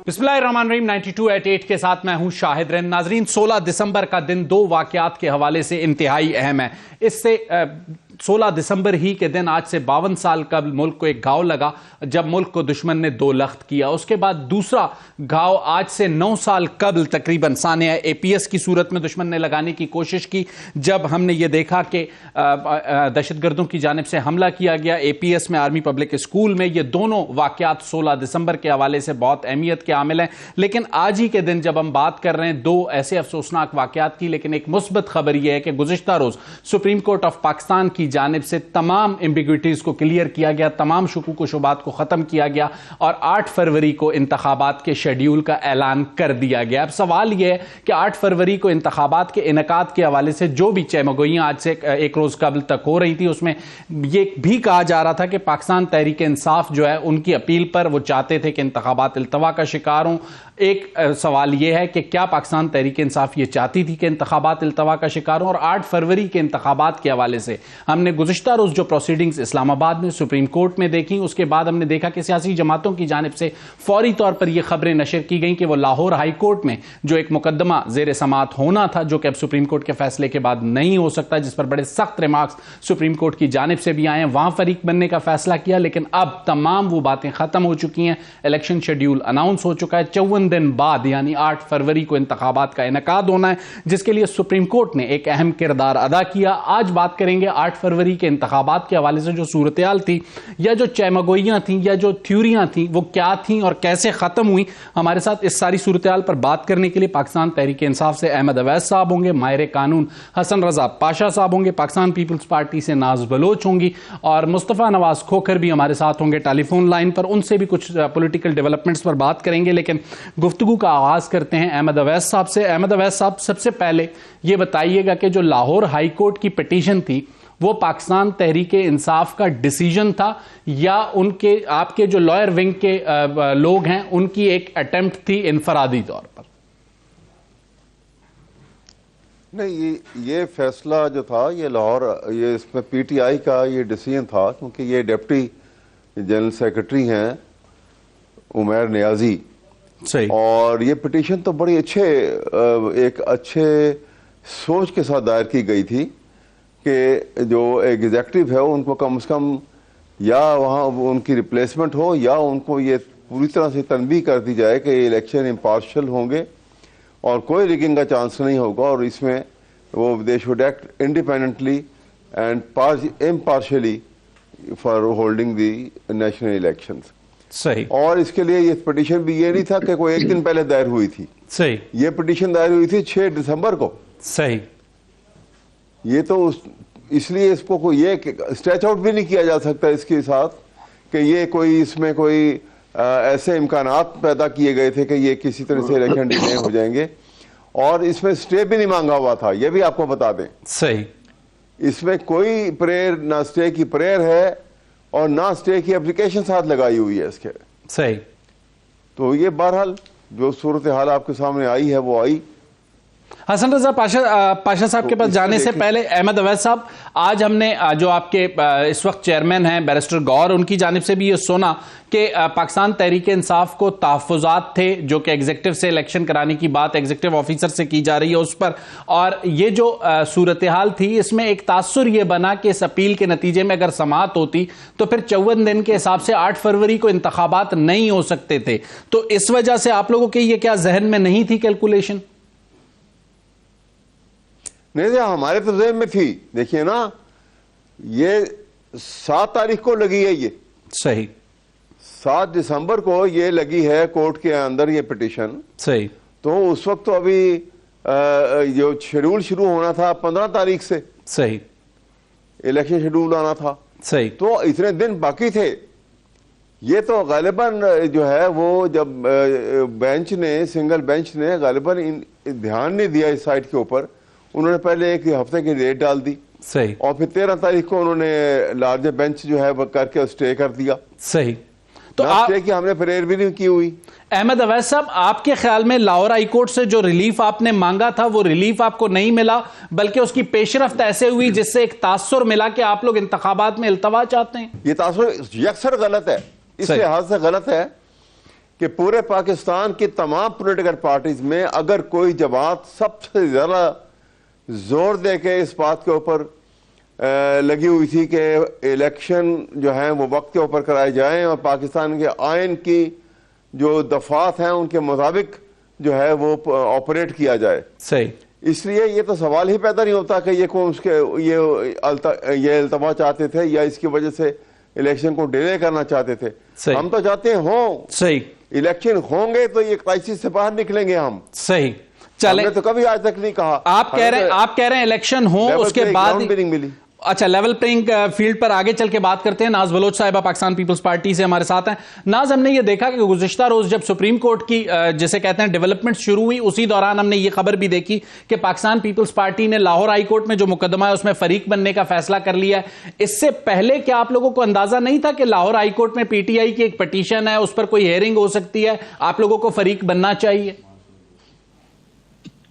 बिस्मिल्लाहिर्रहमानिर्रहीम 92@8 के साथ मैं हूं शाहिद रैन। नाजरीन, 16 दिसंबर का दिन दो वाकयात के हवाले से इंतहाई अहम है। इससे 16 दिसंबर ही के दिन आज से 52 साल कबल मुल्क को एक घाव लगा जब मुल्क को दुश्मन ने दो लख्त किया। उसके बाद दूसरा घाव आज से 9 साल कबल तकरीबन सानिया APS की सूरत में दुश्मन ने लगाने की कोशिश की, जब हमने ये देखा कि दहशतगर्दों की जानिब से हमला किया गया APS में, आर्मी पब्लिक स्कूल में। ये दोनों वाकयात 16 दिसंबर के हवाले से बहुत अहमियत के आमिल हैं। लेकिन आज ही के दिन जब हम बात कर रहे हैं दो ऐसे अफसोसनाक वाकयात की, लेकिन एक मुस्बत खबर यह है कि गुज़िश्ता रोज सुप्रीम कोर्ट ऑफ पाकिस्तान की जानिब से तमाम एम्बिग्विटीज को क्लियर किया गया, तमाम शुकूक व शुबात को खत्म किया गया और 8 फरवरी को इंतखाबात के शेड्यूल का ऐलान कर दिया गया। अब सवाल यह है कि 8 फरवरी को इंतखाबात के इनेकाद के हवाले से जो भी चहमगोइयां आज से एक रोज कबल तक हो रही थी, उसमें यह भी कहा जा रहा था कि पाकिस्तान तहरीक इंसाफ जो है उनकी अपील पर वो चाहते थे कि इंतखाबात इल्तवा का शिकार हों। एक सवाल यह है कि क्या पाकिस्तान तहरीक इंसाफ ये चाहती थी कि इंतखाबात इल्तवा का शिकार हों? और 8 फरवरी के इंतखाबात के हवाले से हमने गुज़िश्ता रोज जो प्रोसीडिंग्स इस्लामाबाद में सुप्रीम कोर्ट में देखी, उसके बाद हमने देखा कि सियासी जमातों की जानिब से फौरी तौर पर यह खबरें नशर की गई कि वो लाहौर हाई कोर्ट में जो एक मुकदमा जेर समात होना था, जो कि अब सुप्रीम कोर्ट के फैसले के बाद नहीं हो सकता, जिस पर बड़े सख्त रिमार्क्स सुप्रीम कोर्ट की जानिब से भी आए हैं, वहां फरीक बनने का फैसला किया। लेकिन अब तमाम वो बातें खत्म हो चुकी हैं, इलेक्शन शेड्यूल अनाउंस हो चुका है। 54 दिन बाद यानी 8 फरवरी को इंतखाबात का इनेकाद होना है, जिसके लिए सुप्रीम कोर्ट ने एक अहम किरदार अदा किया। आज बात करेंगे 8 फरवरी के इंतखाबात के हवाले से जो सूरत-ए-हाल थी, या जो चहमगोइयां थी, या जो थ्योरियां थी, वो क्या थी और कैसे खत्म हुई। हमारे साथ इस सारी सूरत-ए-हाल पर बात करने के लिए पाकिस्तान तहरीक इंसाफ से अहमद अवैस साहब होंगे, माहिर कानून हसन रजा पाशा साहब होंगे, पाकिस्तान पीपल्स पार्टी से नाज बलोच होंगी और मुस्तफा नवाज खोखर भी हमारे साथ होंगे टेलीफोन लाइन पर। उनसे भी कुछ पॉलिटिकल डेवलपमेंट्स पर बात करेंगे, लेकिन गुफ्तगू का आगाज करते हैं अहमद अवैस साहब से। अहमद अवैस साहब, सबसे पहले ये बताइएगा कि जो लाहौर हाई कोर्ट की पिटीशन थी वो पाकिस्तान तहरीक इंसाफ का डिसीजन था या उनके आपके जो लॉयर विंग के लोग हैं उनकी एक अटेम्प्ट थी इनफरादी तौर पर? नहीं, ये फैसला जो था ये लाहौर, ये इसमें PTI का ये डिसीजन था, क्योंकि ये डिप्टी जनरल सेक्रेटरी हैं उमैर नियाजी। सही। और ये पिटीशन तो बड़ी एक अच्छे सोच के साथ दायर की गई थी कि जो एग्जेक्टिव है उनको कम से कम या वहाँ उनकी रिप्लेसमेंट हो, या उनको ये पूरी तरह से तनबीह कर दी जाए कि इलेक्शन इम्पार्शियल होंगे और कोई रिगिंग का चांस नहीं होगा, और इसमें वो they should act independently and impartially for holding the national elections. सही। और इसके लिए ये पिटीशन भी ये नहीं था कि कोई एक दिन पहले दायर हुई थी। सही। ये पिटीशन दायर हुई थी 6 दिसंबर को। सही। ये तो इसलिए इसको कोई ये स्ट्रेच आउट भी नहीं किया जा सकता इसके साथ कि ये कोई इसमें कोई ऐसे इम्कानात पैदा किए गए थे कि ये किसी तरह से इलेक्शन डिले हो जाएंगे। और इसमें स्टे भी नहीं मांगा हुआ था, ये भी आपको बता दें। सही। इसमें कोई प्रेयर, ना स्टे की प्रेयर है और ना स्टे की एप्लीकेशन साथ लगाई हुई है इसके। सही। तो ये बहरहाल जो सूरत हाल आपके सामने आई है वो आई। हसन रजा पाशा साहब के पास जाने से पहले अहमद अवैस साहब, आज हमने जो आपके इस वक्त चेयरमैन हैं बैरिस्टर गौर, उनकी जानिब से भी ये सुना कि पाकिस्तान तहरीक इंसाफ को तहफ़्फ़ुज़ात थे जो कि एग्जीक्यूटिव से इलेक्शन कराने की बात एग्जीक्यूटिव ऑफिसर से की जा रही है उस पर, और ये जो सूरत हाल थी इसमें एक तासुर ये बना कि इस अपील के नतीजे में अगर समाअत होती तो फिर 54 दिन के हिसाब से 8 फरवरी को इंतखाबात नहीं हो सकते थे। तो इस वजह से आप लोगों के ये क्या जहन में नहीं थी कैलकुलेशन? नहीं, हमारे तो ज़हन में थी। देखिए ना, ये 7 तारीख को लगी है, ये सही 7 दिसंबर को ये लगी है कोर्ट के अंदर ये पिटीशन। सही। तो उस वक्त तो अभी जो शेड्यूल शुरू होना था 15 तारीख से, सही, इलेक्शन शेड्यूल आना था। सही। तो इतने दिन बाकी थे। ये तो गालिबन जो है वो जब बेंच ने, सिंगल बेंच ने गालिबन ध्यान नहीं दिया इस साइड के ऊपर, उन्होंने पहले एक हफ्ते की डेट डाल दी। सही। और फिर 13 तारीख को उन्होंने लार्जर बेंच जो है वो करके स्टे कर दिया। सही। तो स्टे की हमने प्रेयर भी नहीं की हुई। अहमद अवैस साहब, आपके ख्याल में लाहौर हाई कोर्ट से जो रिलीफ आपने मांगा था वो रिलीफ आपको नहीं मिला, बल्कि उसकी पेशरफ्त ऐसे हुई जिससे एक तासुर मिला कि आप लोग इंतखाबात में इल्तवा चाहते हैं? ये तासुर यकसर गलत है, इस लिहाज से गलत है कि पूरे पाकिस्तान की तमाम पॉलिटिकल पार्टीज में अगर कोई जमात सबसे ज़्यादा जोर दे के इस बात के ऊपर लगी हुई थी कि इलेक्शन जो है वो वक्त के ऊपर कराए जाएं और पाकिस्तान के आइन की जो दफात हैं उनके मुताबिक जो है वो ऑपरेट किया जाए, सही, इसलिए ये तो सवाल ही पैदा नहीं होता कि ये कौन उसके ये इल्तमा चाहते थे या इसकी वजह से इलेक्शन को डिले करना चाहते थे। हम तो चाहते हैं हो, सही, इलेक्शन होंगे तो ये क्राइसिस से बाहर निकलेंगे हम। सही, चले तो कभी आज तक नहीं कहा। आप कह रहे हैं इलेक्शन हो उसके बाद मिली। अच्छा, लेवल प्लेइंग फील्ड पर आगे चल के बात करते हैं। नाज बलोच साहिबा पाकिस्तान पीपल्स पार्टी से हमारे साथ हैं। नाज, हमने ये देखा कि गुज़िश्ता रोज जब सुप्रीम कोर्ट की जिसे कहते हैं डेवलपमेंट शुरू हुई, उसी दौरान हमने ये खबर भी देखी कि पाकिस्तान पीपल्स पार्टी ने लाहौर हाई कोर्ट में जो मुकदमा है उसमें फरीक बनने का फैसला कर लिया है। इससे पहले क्या आप लोगों को अंदाजा नहीं था कि लाहौर हाई कोर्ट में पीटीआई की एक पिटीशन है, उस पर कोई हेयरिंग हो सकती है, आप लोगों को फरीक बनना चाहिए?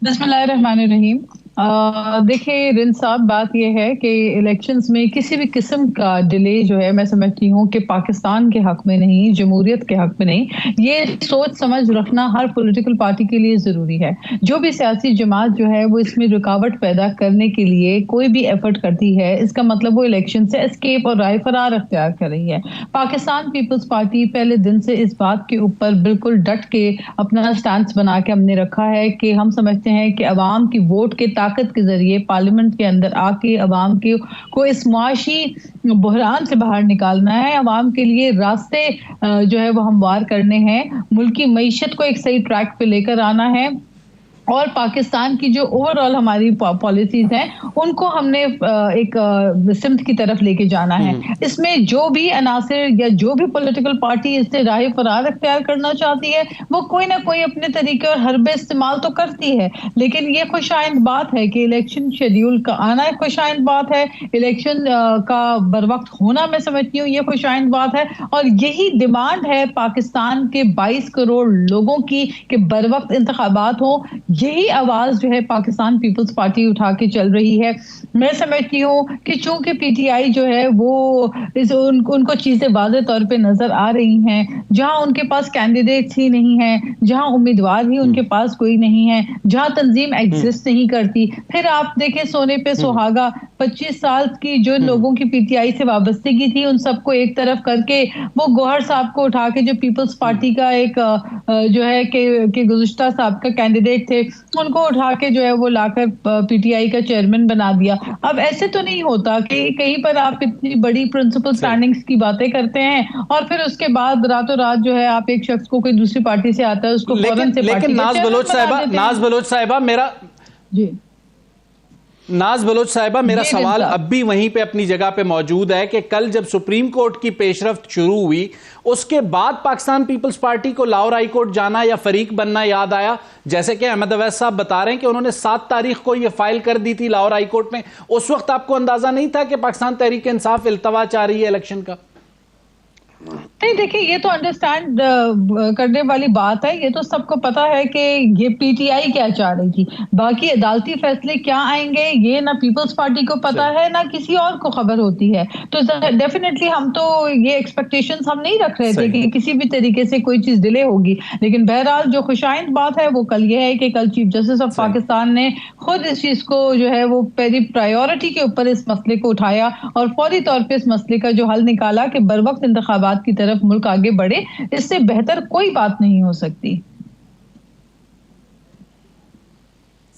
बिस्मिल्लाहिर्रहमानिर्रहीम। देखिए रिन साहब, बात यह है कि इलेक्शंस में किसी भी किस्म का डिले जो है, मैं समझती हूँ कि पाकिस्तान के हक में नहीं, जमहूरियत के हक में नहीं। ये सोच समझ रखना हर पॉलिटिकल पार्टी के लिए ज़रूरी है। जो भी सियासी जमात जो है वो इसमें रुकावट पैदा करने के लिए कोई भी एफर्ट करती है, इसका मतलब वो इलेक्शन से एस्केप और राय फरार अख्तियार कर रही है। पाकिस्तान पीपल्स पार्टी पहले दिन से इस बात के ऊपर बिल्कुल डट के अपना स्टैंड बना के हमने रखा है कि हम समझते हैं कि अवाम की वोट के ताकत के जरिए पार्लियामेंट के अंदर आके अवाम को इस मुआशी बहरान से बाहर निकालना है, अवाम के लिए रास्ते जो है वो हमवार करने हैं, मुल्क की मईशत को एक सही ट्रैक पे लेकर आना है और पाकिस्तान की जो ओवरऑल हमारी पॉलिसीज हैं उनको हमने एक सिमत की तरफ लेके जाना है। इसमें जो भी अनासिर या जो भी पॉलिटिकल पार्टी इससे राह फरार अख्तियार करना चाहती है वो कोई ना कोई अपने तरीके और हरबे इस्तेमाल तो करती है, लेकिन ये खुशाइंद बात है कि इलेक्शन शेड्यूल का आना एक खुशाइंद बात है, इलेक्शन का बर वक्त होना मैं समझती हूँ ये खुशाइंद बात है, और यही डिमांड है पाकिस्तान के 22 करोड़ लोगों की कि बर वक्त इंतखाबात हो। यही आवाज जो है पाकिस्तान पीपल्स पार्टी उठा के चल रही है। मैं समझती हूँ कि चूंकि पीटीआई जो है वो उनको चीजें वाज़े तौर पे नजर आ रही हैं, जहां उनके पास कैंडिडेट्स ही नहीं है, जहां उम्मीदवार ही उनके पास कोई नहीं है, जहां तंजीम एग्जिस्ट नहीं करती। फिर आप देखें सोने पे सुहागा 25 साल की जो लोगों की पीटीआई से वाबस्तगी थी उन सबको एक तरफ करके वो गौहर साहब को उठा के जो पीपल्स पार्टी का एक जो है कि गुज़िश्ता साहब का कैंडिडेट थे उनको उठा के जो है वो लाकर पीटीआई का चेयरमैन बना दिया। अब ऐसे तो नहीं होता कि कहीं पर आप इतनी बड़ी प्रिंसिपल स्टैंडिंग्स की बातें करते हैं और फिर उसके बाद रातों रात जो है आप एक शख्स को कोई दूसरी पार्टी से आता है उसको फौरन से लेकिन नाज बलोच साहिबा मेरा सवाल अब भी वहीं पे अपनी जगह पे मौजूद है कि कल जब सुप्रीम कोर्ट की पेशरफ्त शुरू हुई उसके बाद पाकिस्तान पीपल्स पार्टी को लाहौर हाई कोर्ट जाना या फरीक बनना याद आया, जैसे कि अहमद अवैस साहब बता रहे हैं कि उन्होंने 7 तारीख को ये फाइल कर दी थी लाहौर हाई कोर्ट में। उस वक्त आपको अंदाजा नहीं था कि पाकिस्तान तहरीक इंसाफ इल्तवा चाह रही है इलेक्शन का? नहीं, देखिए ये तो अंडरस्टैंड करने वाली बात है, ये तो सबको पता है कि ये पीटीआई क्या चाह रही थी। बाकी अदालती फैसले क्या आएंगे ये ना पीपल्स पार्टी को पता है ना किसी और को खबर होती है। तो डेफिनेटली हम तो ये एक्सपेक्टेशंस हम नहीं रख रहे थे कि किसी भी तरीके से कोई चीज डिले होगी, लेकिन बहरहाल जो खुशाइंद बात है वो कल ये है कि कल चीफ जस्टिस ऑफ पाकिस्तान ने खुद इस चीज को जो है वो पहली प्रायोरिटी के ऊपर इस मसले को उठाया और फौरी तौर पर इस मसले का जो हल निकाला कि बर वक्त इंतखाबात की तरफ मुल्क आगे बढ़े। इससे बेहतर कोई बात नहीं हो सकती।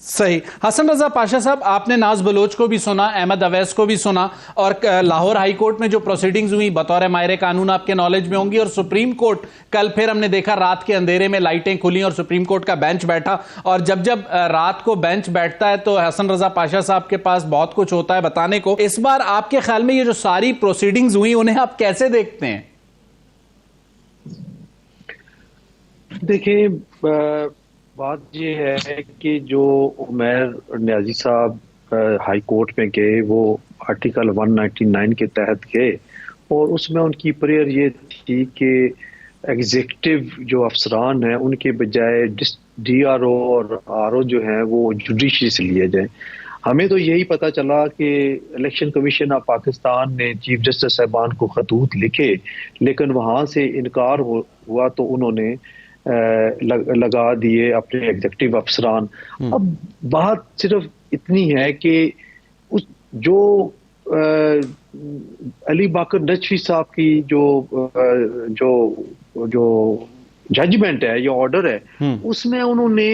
सही। हसन रजा पाशा साहब, आपने नाज बलोच को भी सुना, अहमद अवैस को भी सुना और लाहौर हाई कोर्ट में जो प्रोसीडिंग्स हुई बतौर माहिर कानून आपके नॉलेज में होंगी, और सुप्रीम कोर्ट कल फिर हमने देखा रात के अंधेरे में लाइटें खुली और सुप्रीम कोर्ट का बेंच बैठा, और जब जब रात को बेंच बैठता है तो हसन रजा पाशा साहब के पास बहुत कुछ होता है बताने को। इस बार आपके ख्याल में ये जो सारी प्रोसीडिंग्स हुई उन्हें आप कैसे देखते हैं? देखिए, बात ये है कि जो उमैर न्याजी साहब हाई कोर्ट में गए वो आर्टिकल 199 के तहत गए और उसमें उनकी प्रेयर ये थी कि एग्जीक्यूटिव जो अफसरान हैं उनके बजाय डीआरओ और आरओ जो हैं वो जुडिशरी से लिए जाएं। हमें तो यही पता चला कि इलेक्शन कमीशन ऑफ पाकिस्तान ने चीफ जस्टिस साहबान को खतूत लिखे, लेकिन वहाँ से इनकार हुआ तो उन्होंने लगा दिए अपने एग्जीक्यूटिव अफसरान। अब बात सिर्फ इतनी है कि उस जो अली बाकर नजफी साहब की जो जजमेंट है या ऑर्डर है, उसमें उन्होंने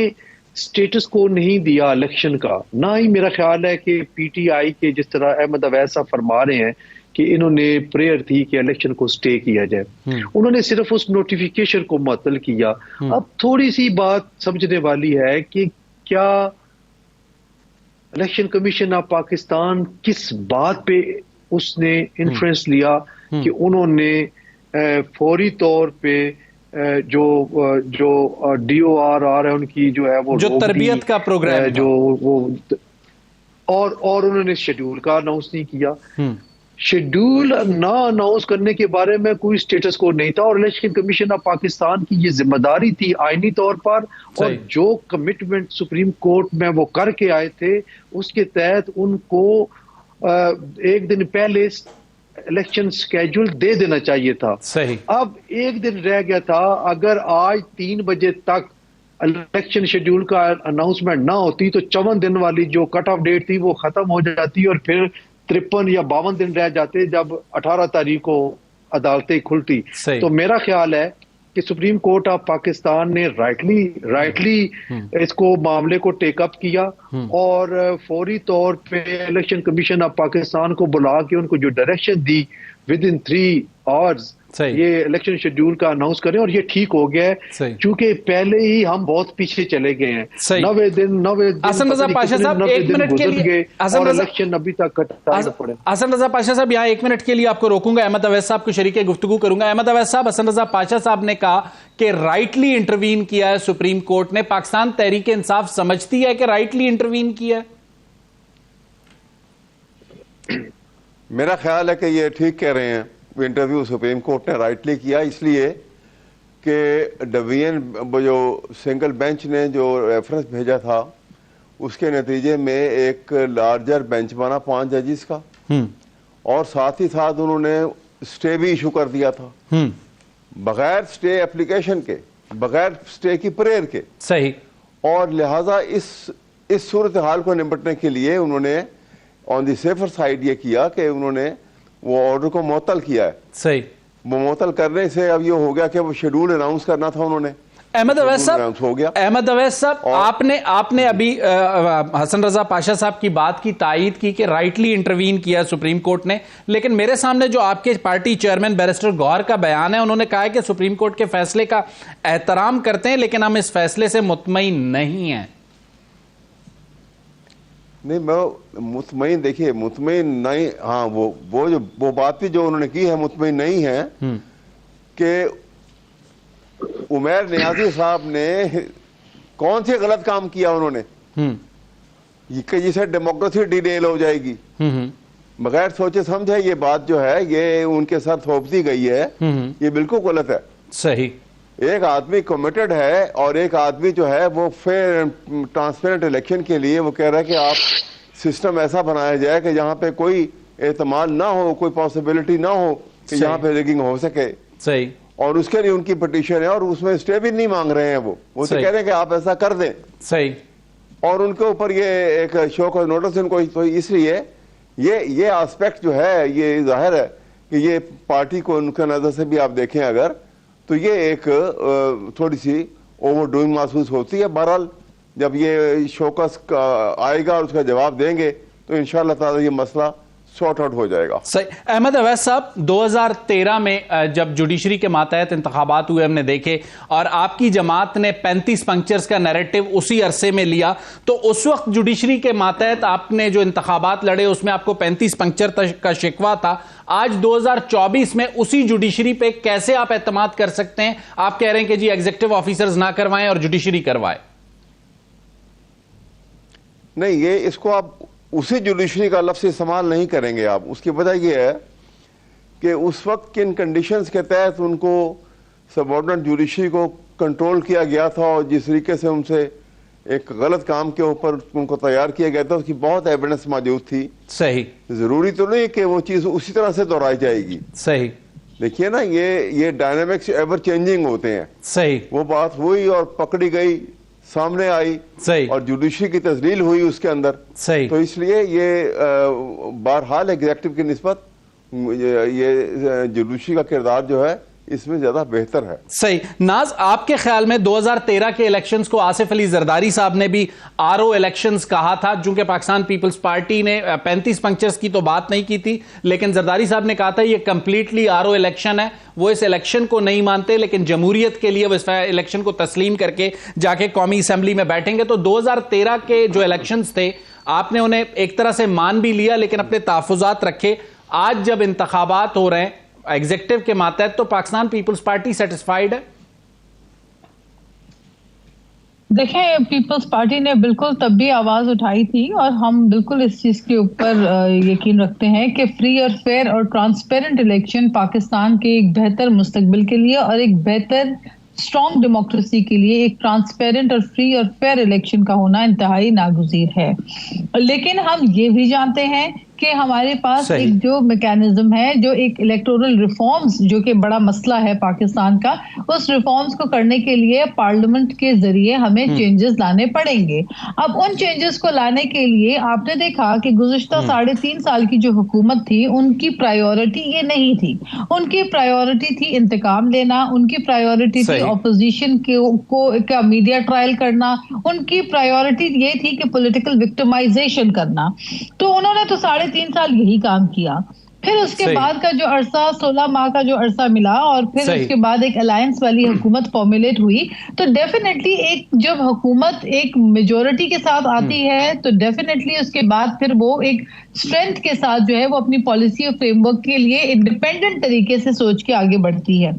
स्टेटस को नहीं दिया इलेक्शन का। ना ही मेरा ख्याल है कि पीटीआई के जिस तरह अहमद अवैस साहब फरमा रहे हैं कि इन्होंने प्रेयर थी कि इलेक्शन को स्टे किया जाए, उन्होंने सिर्फ उस नोटिफिकेशन को मुअत्तल किया। अब थोड़ी सी बात समझने वाली है कि क्या इलेक्शन कमीशन ऑफ पाकिस्तान किस बात पे उसने इन्फ्लुएंस लिया कि उन्होंने फौरी तौर पे जो DOR है उनकी जो है वो जो तरबियत का प्रोग्राम जो वो और उन्होंने शेड्यूल का अनाउंस नहीं किया। शेड्यूल ना अनाउंस करने के बारे में कोई स्टेटस कोड नहीं था और इलेक्शन कमीशन ऑफ पाकिस्तान की ये जिम्मेदारी थी आईनी तौर पर, और जो कमिटमेंट सुप्रीम कोर्ट में वो करके आए थे उसके तहत उनको एक दिन पहले इलेक्शन स्केड्यूल दे देना चाहिए था। सही। अब एक दिन रह गया था, अगर आज 3 बजे तक इलेक्शन शेड्यूल का अनाउंसमेंट ना होती तो 54 दिन वाली जो कट ऑफ डेट थी वो खत्म हो जाती और फिर 53 या 52 दिन रह जाते जब 18 तारीख को अदालतें खुलती। तो मेरा ख्याल है कि सुप्रीम कोर्ट ऑफ पाकिस्तान ने राइटली इसको मामले को टेकअप किया और फौरी तौर पे इलेक्शन कमीशन ऑफ पाकिस्तान को बुला के उनको जो direction the with in 3 hours ये इलेक्शन शेड्यूल का अनाउंस करें, और ये ठीक हो गया है क्योंकि पहले ही हम बहुत पीछे चले गए हैं। 90 दिन हसन रजा पाशा साहब 1 मिनट के लिए इलेक्शन अभी तक कटाना पड़े। हसन रजा पाशा साहब यहाँ 1 मिनट के लिए आपको रोकूंगा, अहमद अवैस साहब को शरीके गुफ्तगू करूंगा। अहमद अवैस साहब, हसन रजा पाशा साहब ने कहा कि राइटली इंटरवीन किया है सुप्रीम कोर्ट ने, पाकिस्तान तहरीक इंसाफ समझती है कि राइटली इंटरवीन किया है? मेरा ख्याल है कि ये ठीक कह रहे हैं, इंटरव्यू सुप्रीम कोर्ट ने राइटली किया, इसलिए कि डिवीजन जो सिंगल बेंच ने जो रेफरेंस भेजा था उसके नतीजे में एक लार्जर बेंच बना 5 जजेस का, और साथ ही साथ उन्होंने स्टे भी इशू कर दिया था बगैर स्टे एप्लीकेशन के, बगैर स्टे की प्रेयर के। सही। और लिहाजा इस सूरत हाल को निपटने के लिए उन्होंने ऑन द सेफर साइड ये किया कि उन्होंने वो ऑर्डर को मुअत्तल किया है। सही। वो मुअत्तल करने से अब ये हो गया कि वो शेड्यूल अनाउंस करना था उन्होंने। अहमद अवैस साहब, हो गया। अहमद अवैस साहब, आपने अभी हसन रजा पाशा साहब की बात की तायीद की कि राइटली इंटरवीन किया सुप्रीम कोर्ट ने, लेकिन मेरे सामने जो आपके पार्टी चेयरमैन बैरिस्टर गौहर का बयान है, उन्होंने कहा है कि सुप्रीम कोर्ट के फैसले का एहतराम करते हैं लेकिन हम इस फैसले से मुतमईन नहीं हैं। नहीं, मैं मुतमईन, देखिए मुतमईन नहीं, हाँ वो बात भी जो उन्होंने की है मुतमईन नहीं है कि उमैर नियाजी साहब ने कौन से गलत काम किया उन्होंने कि जिसे डेमोक्रेसी डिटेल हो जाएगी बगैर सोचे समझे। ये बात जो है ये उनके साथ थोप दी गई है, ये बिल्कुल गलत है। सही। एक आदमी कमिटेड है और एक आदमी जो है वो फेयर एंड ट्रांसपेरेंट इलेक्शन के लिए वो कह रहा है कि आप सिस्टम ऐसा बनाया जाए कि जहां पे कोई एतमाद ना हो, कोई पॉसिबिलिटी ना हो कि यहाँ पे रिगिंग हो सके। सही। और उसके लिए उनकी पिटीशन है और उसमें स्टे भी नहीं मांग रहे हैं, वो तो कह रहे हैं कि आप ऐसा कर दें। सही। और उनके ऊपर ये एक शो का नोटिस इनको, तो इसलिए ये एस्पेक्ट जो है ये जाहिर है कि ये पार्टी को उनके नजर से भी आप देखें अगर, तो ये एक थोड़ी सी ओवर डूइंग महसूस होती है। बहरहाल जब ये शोकस आएगा और उसका जवाब देंगे तो इंशाअल्लाह ताला ये मसला सॉर्ट आउट हो जाएगा। सही। अहमद अवैस साहब, 2013 में जब जुडिशरी के मातहत इंतखाबात हुए हमने देखे और आपकी जमात ने 35 पंक्चर्स का नैरेटिव उसी अरसे में लिया, तो उस वक्त जुडिशरी के मातहत आपने जो इंतखाबात लड़े उसमें आपको 35 पंक्चर का शिकवा था। आज 2024 में उसी जुडिशरी पे कैसे आप एतमाद कर सकते हैं? आप कह रहे हैं कि जी एग्जीक्यूटिव ऑफिसर्स ना करवाएं और जुडिशरी करवाए। नहीं, ये इसको आप उसी जुडिशरी का लफ्ज़ इस्तेमाल नहीं करेंगे आप। उसकी वजह यह है कि उस वक्त किन कंडीशंस के तहत उनको सबऑर्डिनेट जुडिशरी को कंट्रोल किया गया था और जिस तरीके से उनसे एक गलत काम के ऊपर उनको तैयार किया गया था उसकी बहुत एविडेंस मौजूद थी। सही। जरूरी तो नहीं कि वो चीज़ उसी तरह से दोहराई जाएगी। सही। देखिए ना, ये डायनामिक्स एवर चेंजिंग होते हैं। सही। वो बात हुई और पकड़ी गई, सामने आई, सही। और जुडिशरी की तस्लील हुई उसके अंदर। सही। तो इसलिए ये बहरहाल एग्जेक्टिव की निस्बत ये जुडिशरी का किरदार जो है इसमें ज्यादा बेहतर है। सही। नाज, आपके ख्याल में 2013 के इलेक्शंस को आसिफ अली जरदारी साहब ने भी आरओ इलेक्शंस कहा था, चूंकि पाकिस्तान पीपल्स पार्टी ने 35 पंक्चर्स की तो बात नहीं की थी, लेकिन जरदारी साहब ने कहा था ये कंप्लीटली आरओ इलेक्शन है, वो इस इलेक्शन को नहीं मानते, लेकिन जमहूरियत के लिए वो इस इलेक्शन को तस्लीम करके जाके कौमी असेंबली में बैठेंगे। तो 2013 के जो इलेक्शंस थे, आपने उन्हें एक तरह से मान भी लिया, लेकिन अपने तहफ़्फ़ुज़ात रखे। आज जब इंतखाबात हो रहे हैं एग्जीक्यूटिव के मातहत, तो पाकिस्तान पीपल्स पार्टी सेटिस्फाइड है? देखें, पीपल्स पार्टी ने बिल्कुल तब भी आवाज उठाई थी और हम बिल्कुल इस चीज के ऊपर यकीन रखते हैं कि फ्री और फेयर और ट्रांसपेरेंट इलेक्शन पाकिस्तान के एक बेहतर मुस्तकबिल के लिए और एक बेहतर स्ट्रॉन्ग डेमोक्रेसी के लिए एक ट्रांसपेरेंट और फ्री और फेयर इलेक्शन का होना इंतहाई नागुज़ीर है। लेकिन हम ये भी जानते हैं कि हमारे पास एक जो मैकेनिज्म है, जो एक इलेक्टोरल रिफॉर्म्स, जो कि बड़ा मसला है पाकिस्तान का, उस रिफॉर्म्स को करने के लिए पार्लियामेंट के जरिए हमें चेंजेस लाने पड़ेंगे। अब उन चेंजेस को लाने के लिए आपने देखा कि गुज़िश्ता 3.5 साल की जो हुकूमत थी, उनकी प्रायोरिटी ये नहीं थी। उनकी प्रायोरिटी थी इंतकाम लेना, उनकी प्रायोरिटी थी ऑपोजिशन का मीडिया ट्रायल करना, उनकी प्रायोरिटी ये थी कि पॉलिटिकल विक्टिमाइजेशन करना। तो उन्होंने तो 3.5 साल यही काम किया। फिर उसके बाद का जो अरसा 16 माह का जो अरसा मिला और फिर उसके बाद एक अलायंस वाली हुकूमत फॉर्मुलेट हुई, तो डेफिनेटली एक जब हुकूमत एक मेजोरिटी के साथ आती है तो डेफिनेटली उसके बाद फिर वो एक स्ट्रेंथ के साथ जो है वो अपनी पॉलिसी और फ्रेमवर्क के लिए इंडिपेंडेंट तरीके से सोच के आगे बढ़ती है।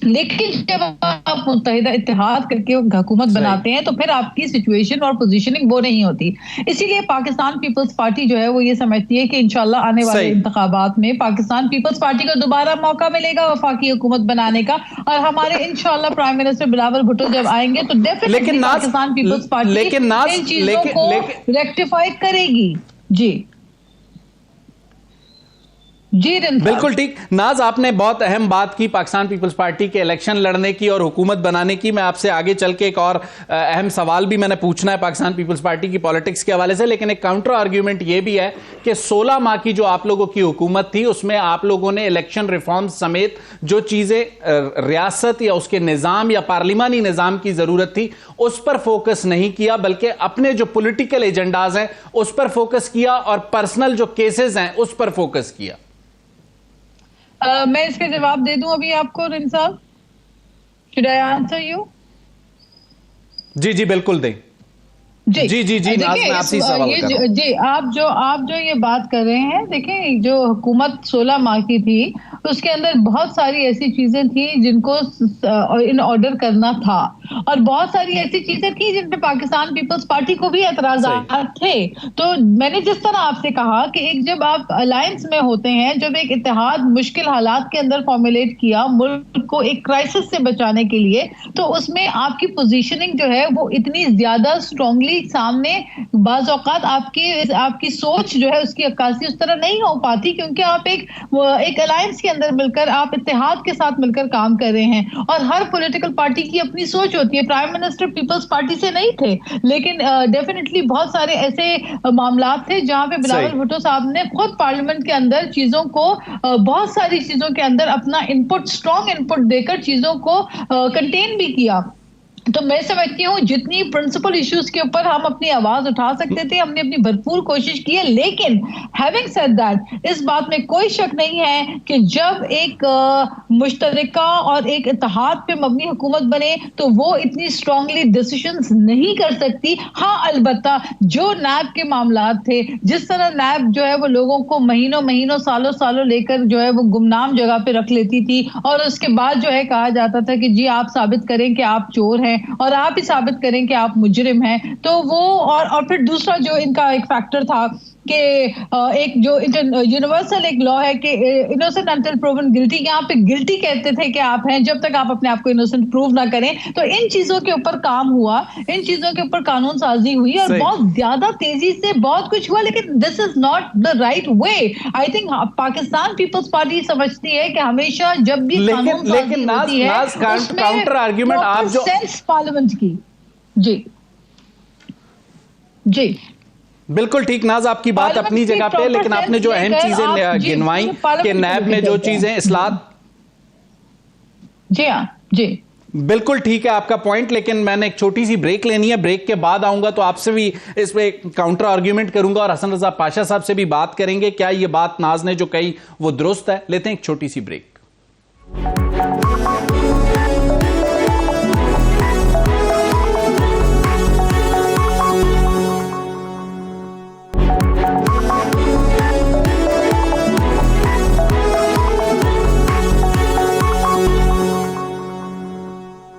लेकिन जब आप मुत्तहिदा इत्तेहाद करके हुकूमत बनाते हैं तो फिर आपकी सिचुएशन और पोजीशनिंग वो नहीं होती। इसीलिए पाकिस्तान पीपल्स पार्टी जो है वो ये समझती है कि इंशाल्लाह आने वाले इंतखाबात में पाकिस्तान पीपल्स पार्टी को दोबारा मौका मिलेगा वफाकी हुकूमत बनाने का, और हमारे इंशाल्लाह प्राइम मिनिस्टर बिलावल भुट्टो जब आएंगे तो डेफिनेटली पाकिस्तान पीपल्स पार्टी इन चीजों को रेक्टिफाई करेगी। जी बिल्कुल ठीक। नाज, आपने बहुत अहम बात की पाकिस्तान पीपल्स पार्टी के इलेक्शन लड़ने की और हुकूमत बनाने की। मैं आपसे आगे चल के एक और अहम सवाल भी मैंने पूछना है पाकिस्तान पीपल्स पार्टी की पॉलिटिक्स के हवाले से, लेकिन एक काउंटर आर्ग्यूमेंट ये भी है कि 16 माह की जो आप लोगों की हुकूमत थी उसमें आप लोगों ने इलेक्शन रिफॉर्म समेत जो चीजें रियासत या उसके निज़ाम या पार्लिमानी निज़ाम की जरूरत थी उस पर फोकस नहीं किया, बल्कि अपने जो पॉलिटिकल एजेंडाज हैं उस पर फोकस किया और पर्सनल जो केसेस हैं उस पर फोकस किया। मैं इसका जवाब दे दूं अभी आपको रिन साहब? Should I answer you? जी बिल्कुल दें। जी आपसे सवाल कर रहा हूं। जी आप जो ये बात कर रहे हैं, देखें जो हुकूमत 16 माह की थी उसके अंदर बहुत सारी ऐसी चीजें थी जिनको इन ऑर्डर करना था और बहुत सारी ऐसी चीजें थी जिन पे पाकिस्तान पीपल्स पार्टी को भी एतराज़ात थे। तो मैंने जिस तरह आपसे कहा कि एक जब आप अलायंस में होते हैं, जब एक इत्तेहाद मुश्किल हालात के अंदर फॉर्मुलेट किया मुल्क को एक क्राइसिस से बचाने के लिए, तो उसमें आपकी पोजीशनिंग जो है वो इतनी ज्यादा स्ट्रांगली सामने बाज़ औक़ात आपकी सोच जो है उसकी अक्कासी उस तरह नहीं हो पाती, क्योंकि आप एक अलायंस के अंदर मिलकर, आप इत्तेहाद के साथ मिलकर काम कर रहे हैं और हर पॉलिटिकल पार्टी की अपनी सोच होती है। प्राइम मिनिस्टर पीपल्स पार्टी से नहीं थे, लेकिन डेफिनेटली बहुत सारे ऐसे मामला थे जहां पे बिलावल भुट्टो साहब ने खुद पार्लियामेंट के अंदर चीजों को बहुत सारी चीजों के अंदर अपना इनपुट, स्ट्रॉन्ग इनपुट देकर चीजों को कंटेन भी किया। तो मैं समझती हूँ जितनी प्रिंसिपल इश्यूज के ऊपर हम अपनी आवाज उठा सकते थे हमने अपनी भरपूर कोशिश की है। लेकिन हैविंग सेड दैट, इस बात में कोई शक नहीं है कि जब एक मुश्तरका और एक इत्तेहाद पे मबनी हुकूमत बने तो वो इतनी स्ट्रांगली डिसीजंस नहीं कर सकती। हाँ, अलबत्ता जो नैब के मामलात थे, जिस तरह नैब जो है वो लोगों को महीनों सालों सालों लेकर जो है वो गुमनाम जगह पे रख लेती थी और उसके बाद जो है कहा जाता था कि जी आप साबित करें कि आप चोर हैं और आप ही साबित करें कि आप मुजरिम हैं, तो वो और फिर दूसरा जो इनका एक फैक्टर था कि एक जो यूनिवर्सल एक लॉ है कि इनोसेंट अंटिल प्रूवन गिल्टी, यहाँ पे गिल्टी कहते थे कि आप हैं जब तक आप अपने आप को इनोसेंट प्रूव ना करें। तो इन चीजों के ऊपर काम हुआ, इन चीजों के ऊपर कानून साजी हुई और बहुत ज्यादा तेजी से बहुत कुछ हुआ, लेकिन this is not the right way. I think Pakistan Peoples Party समझती है कि हमेशा जब भी कानून साजी होती है काउंटर आर्ग्यूमेंट आप जो सेंस पार्लियामेंट की। जी जी बिल्कुल ठीक नाज, आपकी बात अपनी जगह पे, लेकिन आपने जो अहम चीजें गिनवाई कि नैब में जो चीजें इस्लाह, जी हाँ जी बिल्कुल ठीक है आपका पॉइंट, लेकिन मैंने एक छोटी सी ब्रेक लेनी है। ब्रेक के बाद आऊंगा तो आपसे भी इस पे काउंटर आर्ग्यूमेंट करूंगा और हसन रजा पाशा साहब से भी बात करेंगे क्या ये बात नाज ने जो कही वो दुरुस्त है। लेते हैं एक छोटी सी ब्रेक।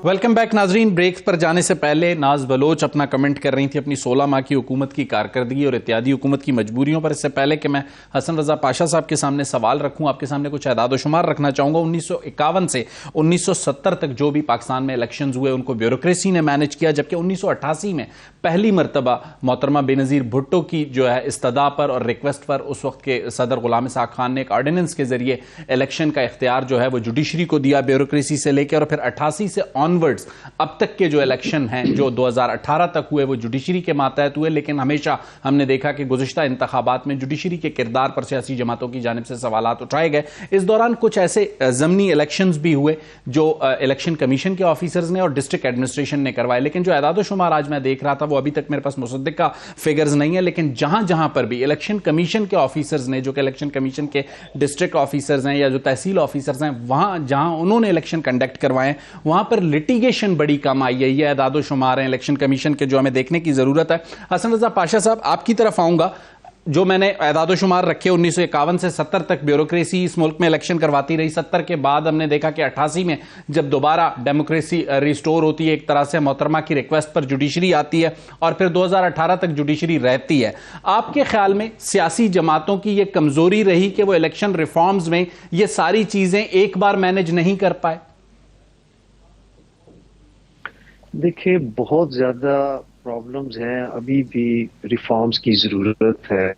वेलकम बैक नाजरीन। ब्रेक पर जाने से पहले नाज बलोच अपना कमेंट कर रही थी अपनी 16 माह की हुकूमत की कारकर्दगी और इत्यादि हुकूमत की मजबूरियों पर। इससे पहले कि मैं हसन रजा पाशा साहब के सामने सवाल रखूं, आपके सामने कुछ एदाद शुमार रखना चाहूंगा। 1951 से 1970 तक जो भी पाकिस्तान में इलेक्शंस हुए उनको ब्यूरोक्रेसी ने मैनेज किया, जबकि 1988 में पहली मरतबा मोहतरमा बेनज़ीर भुट्टो की जो है इस्तदा पर और रिक्वेस्ट पर उस वक्त के सदर गुलाम इसहाक खान ने एक ऑर्डिनेंस के जरिए इलेक्शन का इख्तियार जो है वो जुडिशरी को दिया ब्यूरोक्रेसी से लेकर, और फिर 88 से ऑनवर्ड्स अब तक के जो इलेक्शन हैं जो 2018 तक हुए वो जुडिशरी के मातहत हुए। लेकिन हमेशा हमने देखा कि गुज़िश्ता इंतखाबात में जुडिशरी के किरदार पर सियासी जमातों की जानिब से सवालात उठाए गए। इस दौरान कुछ ऐसे ज़मनी इलेक्शंस भी हुए जो इलेक्शन कमीशन के ऑफिसर्स ने और डिस्ट्रिक्ट एडमिनिस्ट्रेशन ने करवाए, लेकिन जो एदाद शुमार आज मैं देख रहा था वो अभी तक मेरे पास मुसद्दिका फिगर्स नहीं है, लेकिन जहां जहां पर भी इलेक्शन कमीशन के ऑफिसर्स ने, जो कि इलेक्शन कमीशन के डिस्ट्रिक्ट ऑफिसर्स हैं या जो तहसील ऑफिसर्स हैं, वहां जहां उन्होंने इलेक्शन कंडक्ट करवाए वहां पर लिटिगेशन बड़ी कम आई है। ये एदाद शुमार हैं इलेक्शन कमीशन के जो हमें देखने की जरूरत है। हसन रजा पाशा साहब आपकी तरफ आऊंगा। जो मैंने एदाद शुमार रखे 1951 से 70 तक ब्यूरोक्रेसी इस मुल्क में इलेक्शन करवाती रही। 70 के बाद हमने देखा कि 88 में जब दोबारा डेमोक्रेसी रिस्टोर होती है, एक तरह से मोहतरमा की रिक्वेस्ट पर जुडिशरी आती है और फिर 2018 तक जुडिशरी रहती है। आपके ख्याल में सियासी जमातों की यह कमजोरी रही कि वो इलेक्शन रिफॉर्म्स में ये सारी चीजें एक बार मैनेज नहीं कर पाए? देखिए, बहुत ज्यादा प्रॉब्लम्स हैं, अभी भी रिफॉर्म्स की जरूरत है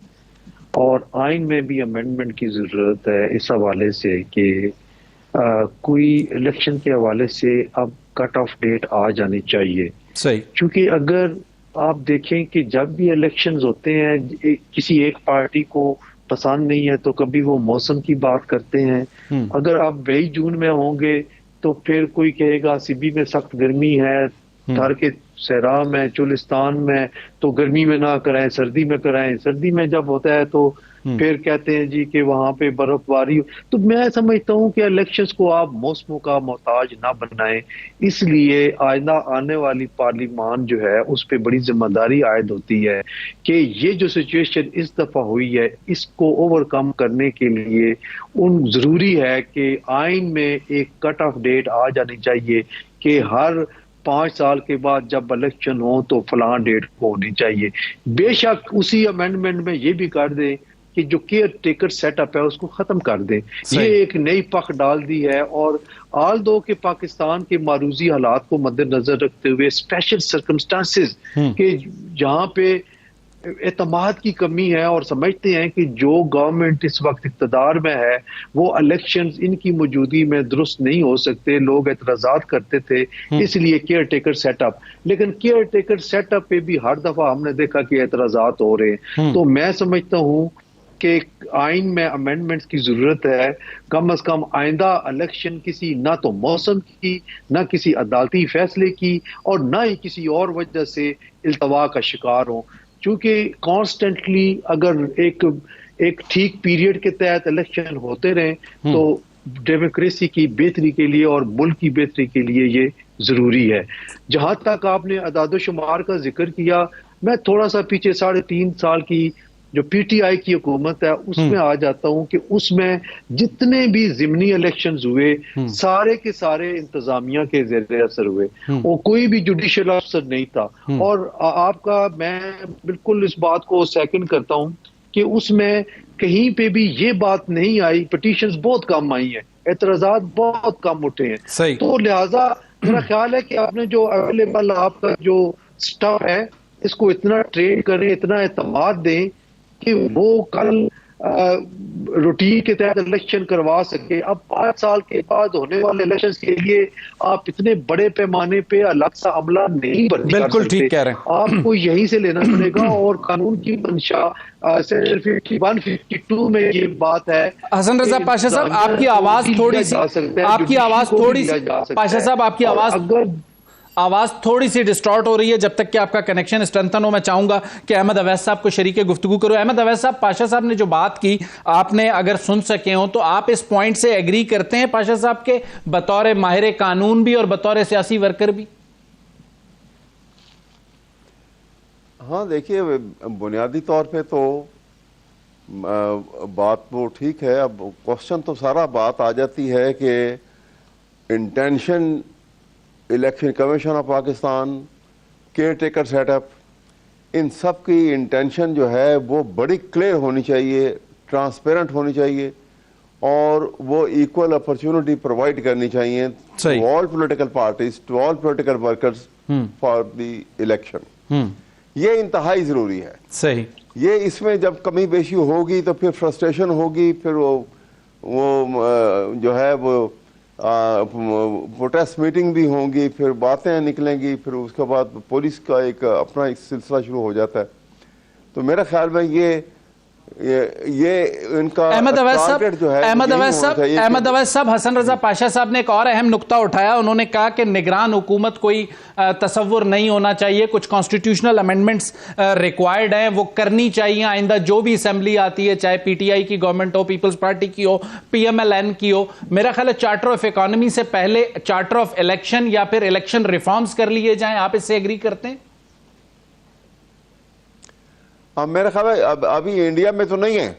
और आइन में भी अमेंडमेंट की जरूरत है इस हवाले से कि कोई इलेक्शन के हवाले से अब कट ऑफ डेट आ जानी चाहिए। सही, क्योंकि अगर आप देखें कि जब भी इलेक्शंस होते हैं किसी एक पार्टी को पसंद नहीं है तो कभी वो मौसम की बात करते हैं। अगर आप 22 जून में होंगे तो फिर कोई कहेगा सिबी में सख्त गर्मी है, थर के सहरा में, चुलिस्तान में तो गर्मी में ना कराएं, सर्दी में कराएं। सर्दी में जब होता है तो फिर कहते हैं जी कि वहां पे बर्फबारी। तो मैं समझता हूं कि इलेक्शंस को आप मौसमों का मोहताज ना बनाएं, इसलिए आइंदा आने वाली पार्लियामान जो है उस पर बड़ी जिम्मेदारी आयद होती है कि ये जो सिचुएशन इस दफा हुई है इसको ओवरकम करने के लिए जरूरी है कि आइन में एक कट ऑफ डेट आ जानी चाहिए कि हर 5 साल के बाद जब इलेक्शन हो तो फलां डेट को होनी चाहिए। बेशक उसी अमेंडमेंट में ये भी कर दें कि जो केयर टेकर सेटअप है उसको खत्म कर दें। ये एक नई पख डाल दी है और आल दो के पाकिस्तान के मारूजी हालात को मद्देनजर रखते हुए स्पेशल सर्कमस्टांसेस के जहां पे एतमाद की कमी है और समझते हैं कि जो गवर्नमेंट इस वक्त इक़्तिदार में है वो इलेक्शंस इनकी मौजूदगी में दुरुस्त नहीं हो सकते। लोग एतराज़ात करते थे, इसलिए केयर टेकर सेटअप। लेकिन केयर टेकर सेटअप पे भी हर दफा हमने देखा कि एतराज़ात हो रहे हैं। तो मैं समझता हूँ कि आइन में अमेंडमेंट्स की जरूरत है। कम से कम आइंदा इलेक्शन किसी ना तो मौसम की, ना किसी अदालती फैसले की और ना ही किसी और वजह से इल्तवा का शिकार हो। चूंकि कॉन्स्टेंटली अगर एक ठीक पीरियड के तहत इलेक्शन होते रहे तो डेमोक्रेसी की बेहतरी के लिए और मुल्क की बेहतरी के लिए ये जरूरी है। जहां तक आपने अदाद शुमार का जिक्र किया, मैं थोड़ा सा पीछे 3.5 साल की जो पीटीआई की हुकूमत है उसमें आ जाता हूं कि उसमें जितने भी जिमनी इलेक्शंस हुए सारे के सारे इंतजामिया के ज़ेरे असर हुए और कोई भी जुडिशियल अफसर नहीं था। और आपका मैं बिल्कुल इस बात को सेकंड करता हूं कि उसमें कहीं पे भी ये बात नहीं आई, पिटीशंस बहुत कम आई हैं, एतराजात बहुत कम उठे हैं। सही। तो लिहाजा मेरा ख्याल है कि आपने जो अवेलेबल आपका जो स्टाफ है इसको इतना ट्रेन करें, इतना एतमाद दें कि वो कल रूटीन के तहत इलेक्शन करवा सके। अब 5 साल के बाद होने वाले इलेक्शन के लिए आप इतने बड़े पैमाने पे अलग सा अमला नहीं भर्ती कर सकते। बिल्कुल ठीक कह रहे हैं। आपको यहीं से लेना पड़ेगा और कानून की मंशा सेक्शन 51-52 में ये बात है। हसन रजा पाशा साहब, आपकी आवाज थोड़ी सी, पाशा साहब आपकी आवाज थोड़ी सी डिस्टॉर्ट हो रही है। जब तक कि आपका कनेक्शन स्ट्रेंथन हो, मैं चाहूंगा कि अहमद अवैस साहब को शरीके गुफ्तगू करो। अहमद अवैस साहब, पाशा साहब ने जो बात की आपने अगर सुन सके हो तो आप इस पॉइंट से एग्री करते हैं पाशा साहब के बतौर माहिर कानून भी और बतौर सियासी वर्कर भी? हाँ, देखिए, बुनियादी तौर पे तो बात वो ठीक है। अब क्वेश्चन तो सारा बात आ जाती है कि intention election commission of Pakistan, caretaker setup, इन सब की इंटेंशन जो है वो बड़ी क्लियर होनी चाहिए, ट्रांसपेरेंट होनी चाहिए और वो इक्वल अपॉर्चुनिटी प्रोवाइड करनी चाहिए to all political parties, to all political workers for the election. ये इंतहाई जरूरी है। सही। ये इसमें जब कमी बेशी होगी तो फिर फ्रस्ट्रेशन होगी, फिर वो जो है वो प्रोटेस्ट मीटिंग भी होंगी, फिर बातें निकलेंगी, फिर उसके बाद पुलिस का एक अपना एक सिलसिला शुरू हो जाता है। तो मेरा ख्याल में ये इनका अहमद अवैस साहब, हसन रजा पाशा साहब ने एक और अहम नुक्ता उठाया। उन्होंने कहा कि निगरान हुकूमत कोई तसव्वुर नहीं होना चाहिए, कुछ कॉन्स्टिट्यूशनल अमेंडमेंट्स रिक्वायर्ड हैं, वो करनी चाहिए। आइंदा जो भी असेंबली आती है, चाहे पीटीआई की गवर्नमेंट हो, पीपल्स पार्टी की हो, पीएमएलएन की हो, मेरा ख्याल है चार्टर ऑफ इकोनॉमी से पहले चार्टर ऑफ इलेक्शन या फिर इलेक्शन रिफॉर्म्स कर लिए जाएं। आप इससे एग्री करते हैं? अब मेरा ख्याल है अभी इंडिया में तो नहीं है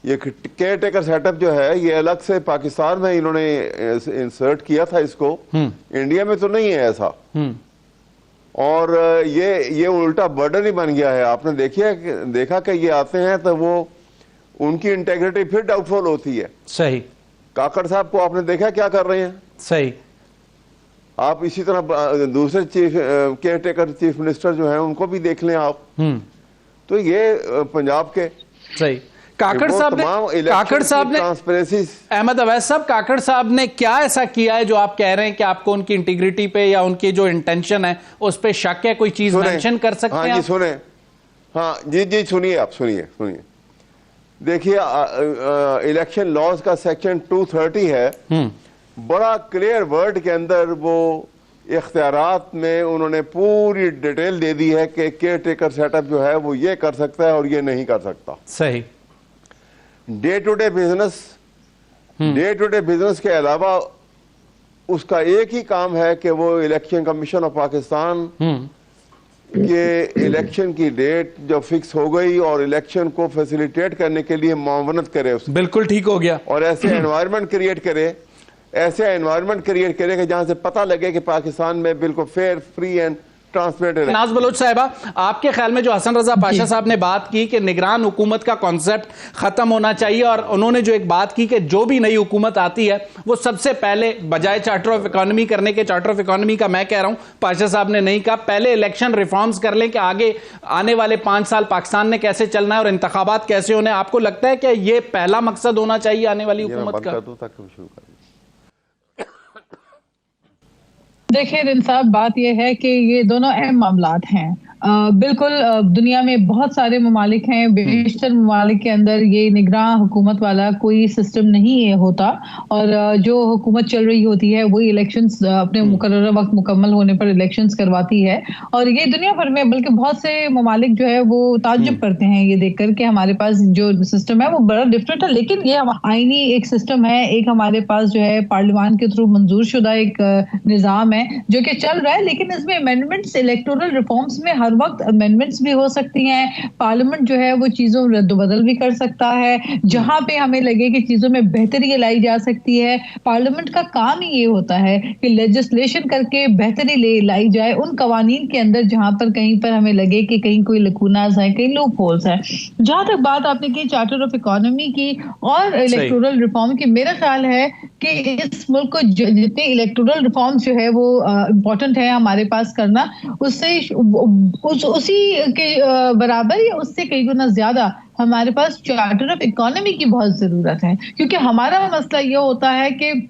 ये केयर टेकर सेटअप जो है, ये अलग से पाकिस्तान में इन्होंने इंसर्ट किया था इसको। इंडिया में तो नहीं है ऐसा। और ये उल्टा बर्डन ही बन गया है। आपने देखा कि ये आते हैं तो वो उनकी इंटेग्रिटी फिर डाउटफुल होती है। सही। काकड़ साहब को आपने देखा क्या कर रहे हैं। सही। आप इसी तरह दूसरे केयर टेकर चीफ मिनिस्टर जो है उनको भी देख लें आप। तो ये पंजाब के सही काकड़ साहब ने अहमद अवैस साहब, काकड़ साहब ने क्या ऐसा किया है जो आप कह रहे हैं कि आपको उनकी इंटीग्रिटी पे या उनकी जो इंटेंशन है उस पे शक है? कोई चीज मेंशन कर सकते हैं? हाँ जी, सुने। हाँ जी, सुनिए आप, सुनिए। देखिए, इलेक्शन लॉज का सेक्शन 230 है, बड़ा क्लियर वर्ड के अंदर वो इख्तियारात में उन्होंने पूरी डिटेल दे दी है कि केयर टेकर सेटअप जो है वो ये कर सकता है और ये नहीं कर सकता। सही। डे टू डे बिजनेस के अलावा उसका एक ही काम है कि वो इलेक्शन कमीशन ऑफ पाकिस्तान के इलेक्शन की डेट जब फिक्स हो गई और इलेक्शन को फैसिलिटेट करने के लिए मुआवनत करे उसकी। बिल्कुल ठीक हो गया। और ऐसे एनवायरनमेंट क्रिएट करे कि जहां से पता लगे कि पाकिस्तान में बिल्कुल फेयर, फ्री एंड ट्रांसपेरेंट। नाज बलोच साहिबा, आपके ख्याल में जो हसन रजा पाशा साहब ने बात की कि निगरान हुकूमत का कॉन्सेप्ट खत्म होना चाहिए, और उन्होंने जो एक बात की कि जो भी नई हुकूमत आती है वो सबसे पहले बजाय चार्टर ऑफ इकोनॉमी करने के, चार्टर ऑफ इकोनॉमी का मैं कह रहा हूं, पाशा साहब ने नहीं कहा, पहले इलेक्शन रिफॉर्म्स कर लें कि आगे आने वाले 5 साल पाकिस्तान ने कैसे चलना है और इंतखाबात कैसे होने। आपको लगता है कि यह पहला मकसद होना चाहिए आने वाली हुकूमत का? देखिए रिन साहब, बात यह है कि ये दोनों अहम मामलात हैं। बिल्कुल दुनिया में बहुत सारे ममालिक हैं, बेशतर ममालिक के अंदर ये निगरान हुकूमत वाला कोई सिस्टम नहीं होता, और जो हुकूमत चल रही होती है वही इलेक्शंस अपने मुकर्रर वक्त मुकम्मल होने पर इलेक्शंस करवाती है। और ये दुनिया भर में, बल्कि बहुत से ममालिक जो है वो ताज्जुब करते हैं ये देखकर कि हमारे पास जो सिस्टम है वो बड़ा डिफरेंट है। लेकिन ये आईनी एक सिस्टम है, एक हमारे पास जो है पार्लियामान के थ्रू मंजूर शुदा एक निज़ाम है जो कि चल रहा है, लेकिन इसमें अमेंडमेंट्स इलेक्टोरल रिफॉर्म्स में हर बर वक्त अमेंडमेंट्स भी हो सकती हैं, पार्लियामेंट जो है वो चीजों रद्द-बदल भी कर सकता है, जहां पे हमें लगे कि चीजों में बेहतरी लाई जा सकती है। पार्लियामेंट का काम ही ये होता है कि लेजिस्लेशन करके बेहतरी लाई जाए उन कवानीन के अंदर जहां पर कहीं पर हमें लगे कि कहीं कोई लकूनाज है, कहीं लूप होल्स है। जहां तक बात आपने की चार्टर ऑफ इकोनॉमी की और इलेक्टोरल रिफॉर्म की, मेरा ख्याल है कि इस मुल्क को जितने इलेक्टोरल रिफॉर्म जो है वो इम्पोर्टेंट है हमारे पास करना, उससे उसी के बराबर या उससे कई गुना ज्यादा हमारे पास चार्टर ऑफ इकोनॉमी की बहुत जरूरत है। क्योंकि हमारा मसला ये होता है कि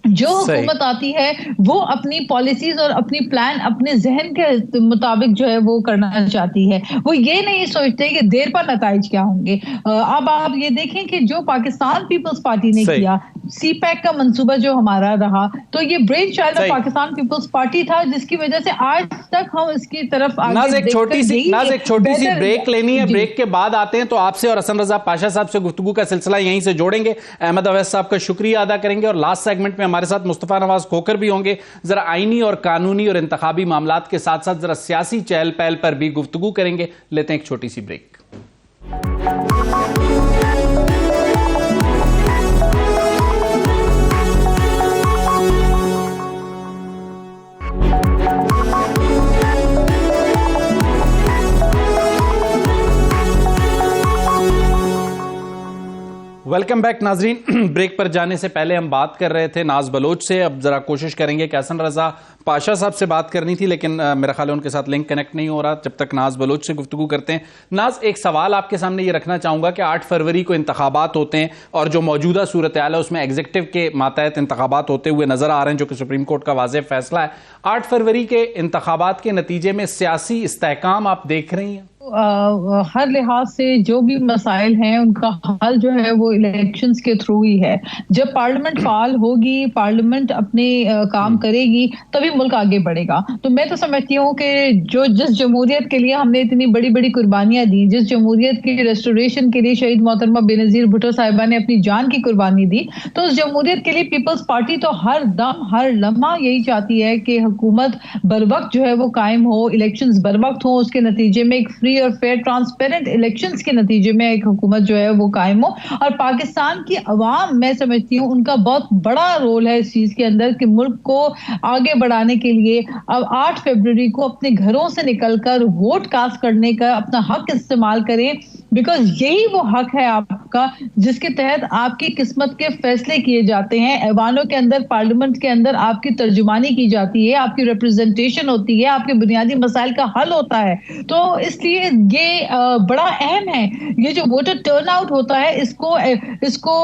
जो हुकूमत आती है वो अपनी पॉलिसीज और अपनी प्लान अपने जहन के मुताबिक जो है वो करना चाहती है। वो ये नहीं सोचते कि देर पर नताइज क्या होंगे। अब आप ये देखें कि जो पाकिस्तान पीपल्स पार्टी ने किया, CPAC का मंसूबा जो हमारा रहा, तो ये brain child of Pakistan Peoples Party था, जिसकी वजह से आज तक हम इसकी तरफ नाज एक छोटी सी ब्रेक लेनी है। ब्रेक के बाद आते हैं तो आपसे और हसन रजा पाशा साहब से गुफ्तगू का सिलसिला यहीं से जोड़ेंगे। अहमद अवैस साहब का शुक्रिया अदा करेंगे और लास्ट सेगमेंट में हमारे साथ मुस्तफा नवाज खोकर भी होंगे। जरा आईनी और कानूनी और इंतखाबी मामलात के साथ साथ जरा सियासी चहल पहल पर भी गुफ्तगू करेंगे। लेते हैं एक छोटी सी ब्रेक। वेलकम बैक नाजरीन। ब्रेक पर जाने से पहले हम बात कर रहे थे नाज बलोच से। अब जरा कोशिश करेंगे कि हसन रजा पाशा साहब से बात करनी थी, लेकिन मेरा ख्याल है उनके साथ लिंक कनेक्ट नहीं हो रहा। जब तक नाज बलोच से गुफ्तगू करते हैं, नाज एक सवाल आपके सामने ये रखना चाहूंगा कि 8 फरवरी को इंतखाबात होते हैं और जो मौजूदा सूरत हाल है उसमें एग्जीक्यूटिव के मातहत इंतखाबात होते हुए नजर आ रहे हैं, जो कि सुप्रीम कोर्ट का वाज़ेह फैसला है। 8 फरवरी के इंतखाबात के नतीजे में सियासी इस्तेहकाम आप देख रही हैं? हर लिहाज से जो भी मसाइल हैं उनका हल जो है वो इलेक्शंस के थ्रू ही है। जब पार्लियामेंट फाल होगी, पार्लियामेंट अपने काम करेगी, तभी मुल्क आगे बढ़ेगा। तो मैं तो समझती हूँ कि जिस जमहूरियत के लिए हमने इतनी बड़ी बड़ी कुर्बानियां दी, जिस जमहूरियत की रेस्टोरेशन के लिए शहीद मोहतरमा बेनजीर भुट्टो साहिबा ने अपनी जान की कुर्बानी दी, तो उस जमहूरियत के लिए पीपल्स पार्टी तो हर दम हर लम्हा यही चाहती है कि हुकूमत बर वक्त जो है वो कायम हो, इलेक्शंस बर वक्त हो, उसके नतीजे में एक फ्री और फेयर ट्रांसपेरेंट इलेक्शंस के नतीजे में एक हुकूमत जो है वो कायम हो। और पाकिस्तान की अवाम, मैं समझती हूँ उनका बहुत बड़ा रोल है इस चीज के अंदर कि मुल्क को आगे बढ़ाने के लिए अब 8 फरवरी को अपने घरों से निकलकर वोट कास्ट करने का अपना हक इस्तेमाल करें, बिकॉज यही वो हक है आपका जिसके तहत आपकी किस्मत के फैसले किए जाते हैं। ऐवानों के अंदर, पार्लियामेंट के अंदर आपकी तर्जुमानी की जाती है, आपकी रिप्रेजेंटेशन होती है, आपके बुनियादी मसाइल का हल होता है। तो इसलिए ये बड़ा अहम है। ये जो वोटर टर्नआउट होता है, इसको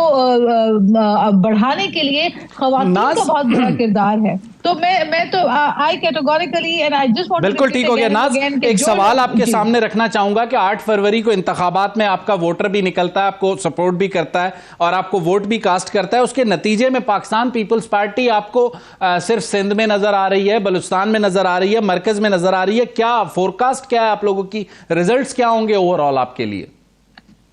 बढ़ाने के लिए ख़वातीन का बहुत बड़ा किरदार है। तो मैं तो I categorically and I just want, बिल्कुल ठीक हो गया नाज। एक सवाल आपके सामने रखना चाहूंगा कि 8 फरवरी को इंतखाबात में आपका वोटर भी निकलता है, आपको सपोर्ट भी करता है और आपको वोट भी कास्ट करता है। उसके नतीजे में पाकिस्तान पीपल्स पार्टी आपको सिर्फ सिंध में नजर आ रही है, बलूचिस्तान में नजर आ रही है, मरकज में नजर आ रही है। क्या फोरकास्ट क्या है आप लोगों की, रिजल्ट्स क्या होंगे ओवरऑल आपके लिए?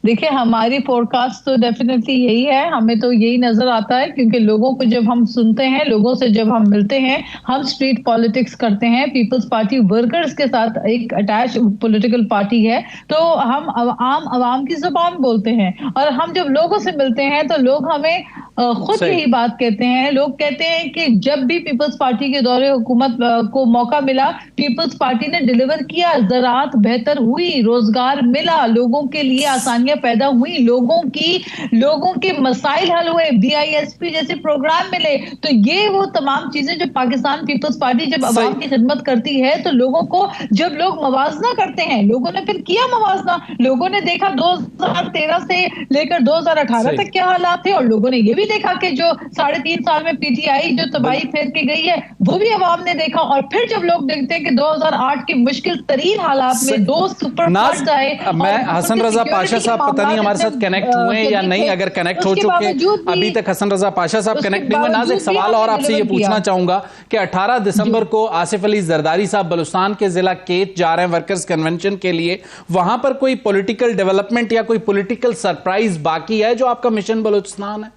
देखिए, हमारी फोरकास्ट तो डेफिनेटली यही है। हमें तो यही नजर आता है क्योंकि लोगों को जब हम सुनते हैं, लोगों से जब हम मिलते हैं, हम स्ट्रीट पॉलिटिक्स करते हैं, पीपल्स पार्टी वर्कर्स के साथ एक अटैच पॉलिटिकल पार्टी है, तो हम आम आवाम की जुबान बोलते हैं। और हम जब लोगों से मिलते हैं तो लोग हमें खुद यही बात कहते हैं। लोग कहते हैं कि जब भी पीपल्स पार्टी के दौरे हुकूमत को मौका मिला, पीपल्स पार्टी ने डिलीवर किया, ज़राअत बेहतर हुई, रोजगार मिला, लोगों के लिए आसानियां पैदा हुई, लोगों के मसाइल हल हुए, BISP जैसे प्रोग्राम मिले। तो ये वो तमाम चीजें जो पाकिस्तान पीपल्स पार्टी जब अवाम की खिदमत करती है, तो लोगों को जब लोग मवाजना करते हैं, लोगों ने फिर किया मवाजना, लोगों ने देखा 2013 से लेकर 2018 तक क्या हालात थे, और लोगों ने ये भी देखा कि जो 3.5 साल में PTI जो तबाही फेर के गई है वो भी अवाम ने देखा। और फिर जब लोग देखते हैं कि 2008 के मुश्किल तरीन हालात में 2 सुपर फ्लड्स आए, मैं हसन रजा पाशा साहब पता नहीं हमारे साथ कनेक्ट हुए या नहीं, अगर कनेक्ट हो चुके अभी तक हसन रजा पाशा साहब कनेक्ट नहीं हुए। नाज एक सवाल और आपसे ये पूछना चाहूंगा कि 18 दिसंबर को आसिफ अली जरदारी साहब बलूचिस्तान के जिला केत जा रहे हैं वर्कर्स कन्वेंशन के लिए, वहां पर कोई पॉलिटिकल डेवलपमेंट या कोई पॉलिटिकल सरप्राइज बाकी है जो आपका मिशन बलूचिस्तान है?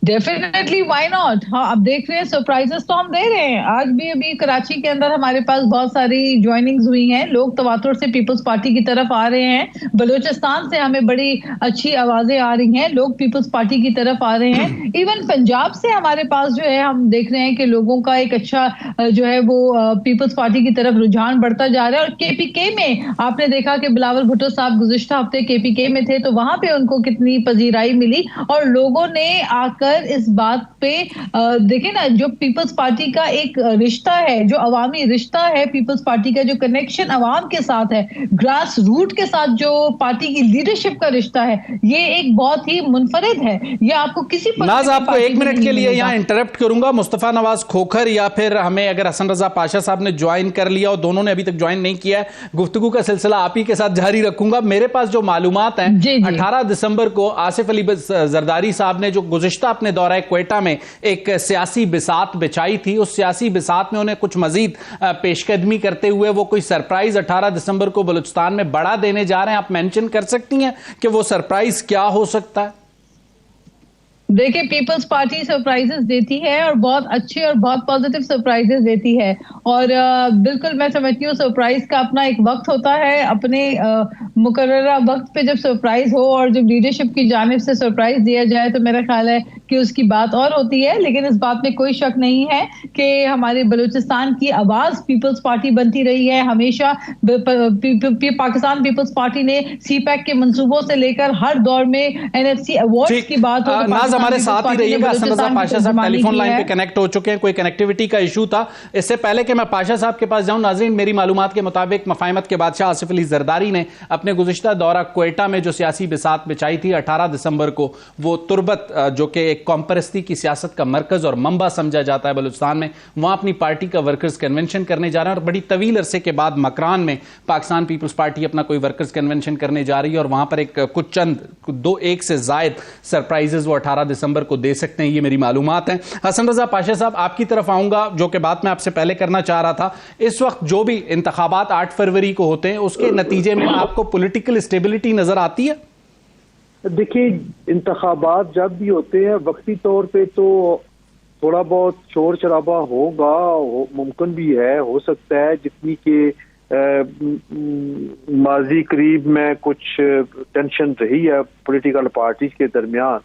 Definitely, why not. हाँ, अब देख रहे हैं, सरप्राइजेस तो हम दे रहे हैं। आज भी अभी कराची के अंदर हमारे पास बहुत सारी ज्वाइनिंग्स हुई हैं, लोग तवातुर से पीपल्स पार्टी की तरफ आ रहे हैं। बलूचिस्तान से हमें बड़ी अच्छी आवाजें आ रही हैं, लोग पीपल्स पार्टी की तरफ आ रहे हैं। इवन पंजाब से हमारे पास जो है, हम देख रहे हैं कि लोगों का एक अच्छा जो है वो पीपल्स पार्टी की तरफ रुझान बढ़ता जा रहा है। और केपीके में आपने देखा कि बिलावल भुट्टो साहब गुज़िश्ता हफ्ते केपीके में थे, तो वहां पे उनको कितनी पजीराई मिली और लोगों ने आकर इस बात पे देखें ना, जो पीपल्स पार्टी का एक रिश्ता है, जो अवामी रिश्ता है, पीपल्स पार्टी का जो कनेक्शन अवाम के साथ है, ग्रास रूट के साथ जो पार्टी की लीडरशिप का रिश्ता है, ये एक बहुत ही मुनफरिद है। ये आपको किसी नाज, आपको 1 मिनट के लिए यहाँ इंटरप्ट करूंगा। मुस्तफा नवाज खोखर या फिर हमें अगर हसन रजा पाशा साहब ने ज्वाइन कर लिया और दोनों ने अभी तक ज्वाइन नहीं किया है, गुफ्तगू का सिलसिला आप ही के साथ जारी रखूंगा। मेरे पास जो मालूमात हैं, 18 दिसंबर को आसिफ अली जरदारी साहब ने जो गुज़िश्ता अपने दौरे क्वेटा में एक सियासी बिसात बिछाई थी, उस सियासी बिसात में उन्हें कुछ मजीद पेशकदमी करते हुए वो कोई सरप्राइज 18 दिसंबर को बलूचिस्तान में बड़ा देने जा रहे हैं। आप मेंशन कर सकती हैं कि वो सरप्राइज क्या हो सकता है? देखिए, पीपल्स पार्टी सरप्राइजेस देती है और बहुत अच्छे और बहुत पॉजिटिव सरप्राइजेस देती है। और बिल्कुल मैं समझती हूँ सरप्राइज का अपना एक वक्त होता है। अपने मुकर्ररा वक्त पे जब सरप्राइज हो और जब लीडरशिप की जानिब से सरप्राइज दिया जाए, तो मेरा ख्याल है कि उसकी बात और होती है। लेकिन इस बात में कोई शक नहीं है कि हमारे बलूचिस्तान की आवाज पीपल्स पार्टी बनती रही है हमेशा। पाकिस्तान पीपल्स पार्टी ने CPAC के मंसूबों से लेकर हर दौर में NFC अवार्ड्स की बात हो। हमारे साथ ही रहिएगा। हसन रजा पाशा साहब टेलीफोन लाइन पे कनेक्ट हो चुके हैं, कोई कनेक्टिविटी का इशू था। इससे पहले कि मैं पाशा साहब के पास जाऊं, नाज़रीन, मेरी मालूमात के मुताबिक मफाहमत के बादशाह आसिफ अली जरदारी ने अपने गुज़िश्ता दौरा क्वेटा में जो सियासी बिसात बिछाई थी 18 दिसंबर को, वो तुर्बत जो कि एक कौमपरस्ती की सियासत का मरकज और मंबा समझा जाता है बलूचिस्तान में, वहां अपनी पार्टी का वर्कर्स कन्वेंशन करने जा रहे हैं। और बड़ी तवील अरसे के बाद मकरान में पाकिस्तान पीपल्स पार्टी अपना कोई वर्कर्स कन्वेंशन करने जा रही है और वहां पर एक कुछ चंद एक से जायद सरप्राइजेस वो 18 दिसंबर को दे सकते हैं। ये मेरी मालूमात है। हसन रजा पाशा साहब, आपकी तरफ आऊंगा, जो कि बात मैं आपसे पहले करना चाह रहा था। इस वक्त जो भी इंतखाबात 8 फरवरी को होते हैं, उसके नतीजे में आपको पॉलिटिकल स्टेबिलिटी नजर आती है? देखिए, इंतखाबात जब भी होते हैं वक्ती तौर पे तो थोड़ा बहुत शोर शराबा होगा, मुमकिन भी है, हो सकता है, जितनी के माजी करीब में कुछ टेंशन रही है पॉलिटिकल पार्टीज के दरमियान।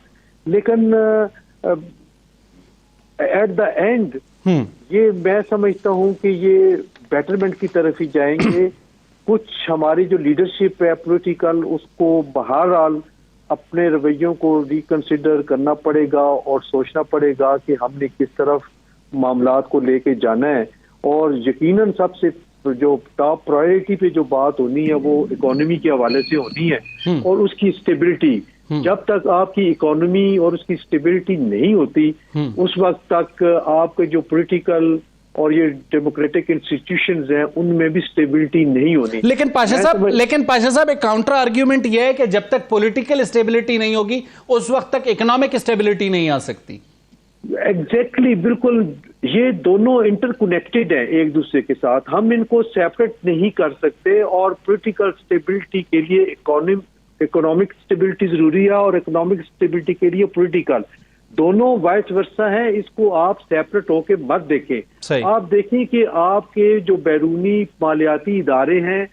लेकिन एट द एंड ये मैं समझता हूं कि ये बेटरमेंट की तरफ ही जाएंगे। कुछ हमारी जो लीडरशिप है पॉलिटिकल, उसको बहरहाल अपने रवैयों को रिकंसिडर करना पड़ेगा और सोचना पड़ेगा कि हमने किस तरफ मामलात को लेके जाना है। और यकीनन सबसे जो टॉप प्रायोरिटी पे जो बात होनी है वो इकोनॉमी के हवाले से होनी है और उसकी स्टेबिलिटी। जब तक आपकी इकोनॉमी और उसकी स्टेबिलिटी नहीं होती, उस वक्त तक आपके जो पॉलिटिकल और ये डेमोक्रेटिक इंस्टीट्यूशंस हैं उनमें भी स्टेबिलिटी नहीं होनी। लेकिन पाशा साहब एक काउंटर आर्ग्यूमेंट यह है कि जब तक पॉलिटिकल स्टेबिलिटी नहीं होगी, उस वक्त तक इकोनॉमिक स्टेबिलिटी नहीं आ सकती। एग्जैक्टली, बिल्कुल, ये दोनों इंटरकनेक्टेड हैं एक दूसरे के साथ, हम इनको सेपरेट नहीं कर सकते। और पॉलिटिकल स्टेबिलिटी के लिए इकोनॉमिक स्टेबिलिटी जरूरी है और इकोनॉमिक स्टेबिलिटी के लिए पॉलिटिकल, दोनों वाइस वर्सा है। इसको आप सेपरेट होके मत देखें। आप देखें कि आपके जो बैरूनी मालियाती इदारे हैं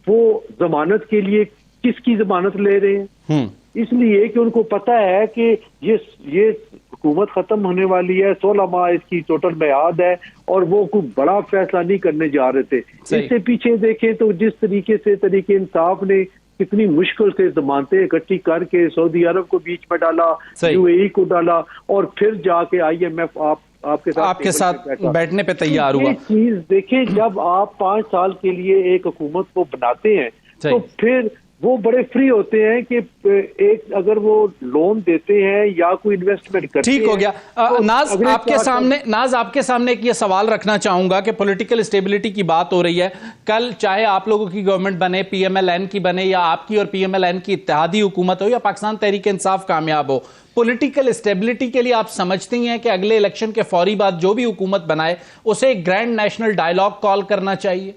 वो जमानत के लिए किसकी जमानत ले रहे हैं, इसलिए कि उनको पता है कि ये हुकूमत खत्म होने वाली है, 16 माह इसकी टोटल मियाद है और वो कोई बड़ा फैसला नहीं करने जा रहे थे। इससे पीछे देखें तो जिस तरीके से तरीके इंसाफ ने कितनी मुश्किल से जमानतें इकट्ठी करके सऊदी अरब को बीच में डाला, UAE को डाला और फिर जाके IMF आपके साथ बैठने पे तैयार हुआ। चीज देखें, जब आप 5 साल के लिए एक हुकूमत को बनाते हैं तो फिर वो बड़े फ्री होते हैं कि एक अगर वो लोन देते हैं या कोई इन्वेस्टमेंट करते हैं। ठीक हो गया। नाज आपके सामने एक ये सवाल रखना चाहूंगा कि पॉलिटिकल स्टेबिलिटी की बात हो रही है। कल चाहे आप लोगों की गवर्नमेंट बने, PMLN की बने, या आपकी और PMLN की इत्तेहादी हुकूमत हो, या पाकिस्तान तहरीक इंसाफ कामयाब हो, पॉलिटिकल स्टेबिलिटी के लिए आप समझती हैं कि अगले इलेक्शन के फौरी बाद जो भी हुकूमत बनाए उसे एक ग्रैंड नेशनल डायलॉग कॉल करना चाहिए?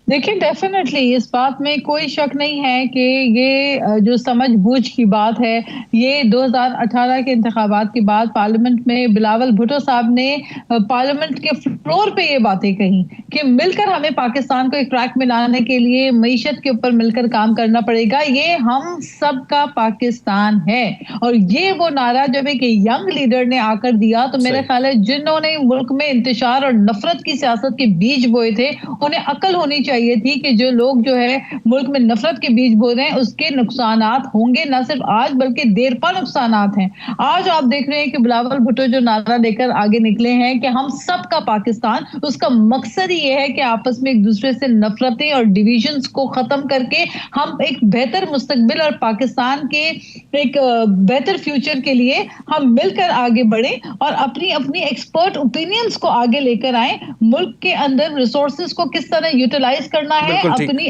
देखिए, डेफिनेटली इस बात में कोई शक नहीं है कि ये जो समझ बूझ की बात है, ये 2018 के इंतखाबात के बाद पार्लियामेंट में बिलावल भुट्टो साहब ने पार्लियामेंट के फ्लोर पे ये बातें कही कि मिलकर हमें पाकिस्तान को एक ट्रैक में लाने के लिए मईशत के ऊपर मिलकर काम करना पड़ेगा। ये हम सबका पाकिस्तान है। और ये वो नारा जब एक यंग लीडर ने आकर दिया तो मेरा ख्याल है जिन्होंने मुल्क में इंतशार और नफरत की सियासत के बीज बोए थे, उन्हें अकल होनी चाहिए थी कि जो लोग जो है मुल्क में नफरत के बीज बो रहे हैं उसके नुकसानात होंगे, ना सिर्फ आज बल्कि देरपा नुकसानात हैं। आज आप देख रहे हैं कि बिलावल भुट्टो जो नारा लेकर आगे निकले हैं कि हम सबका पाकिस्तान, उसका मकसद ही ये है कि आपस में एक दूसरे से नफरतें और डिविजन्स को खत्म करके हम एक बेहतर मुस्तकबिल और पाकिस्तान के एक बेहतर फ्यूचर के लिए हम मिलकर आगे बढ़े और अपनी अपनी एक्सपर्ट ओपिनियंस को आगे लेकर आए। मुल्क के अंदर रिसोर्सेज को किस तरह यूटिलाइज करना है, अपनी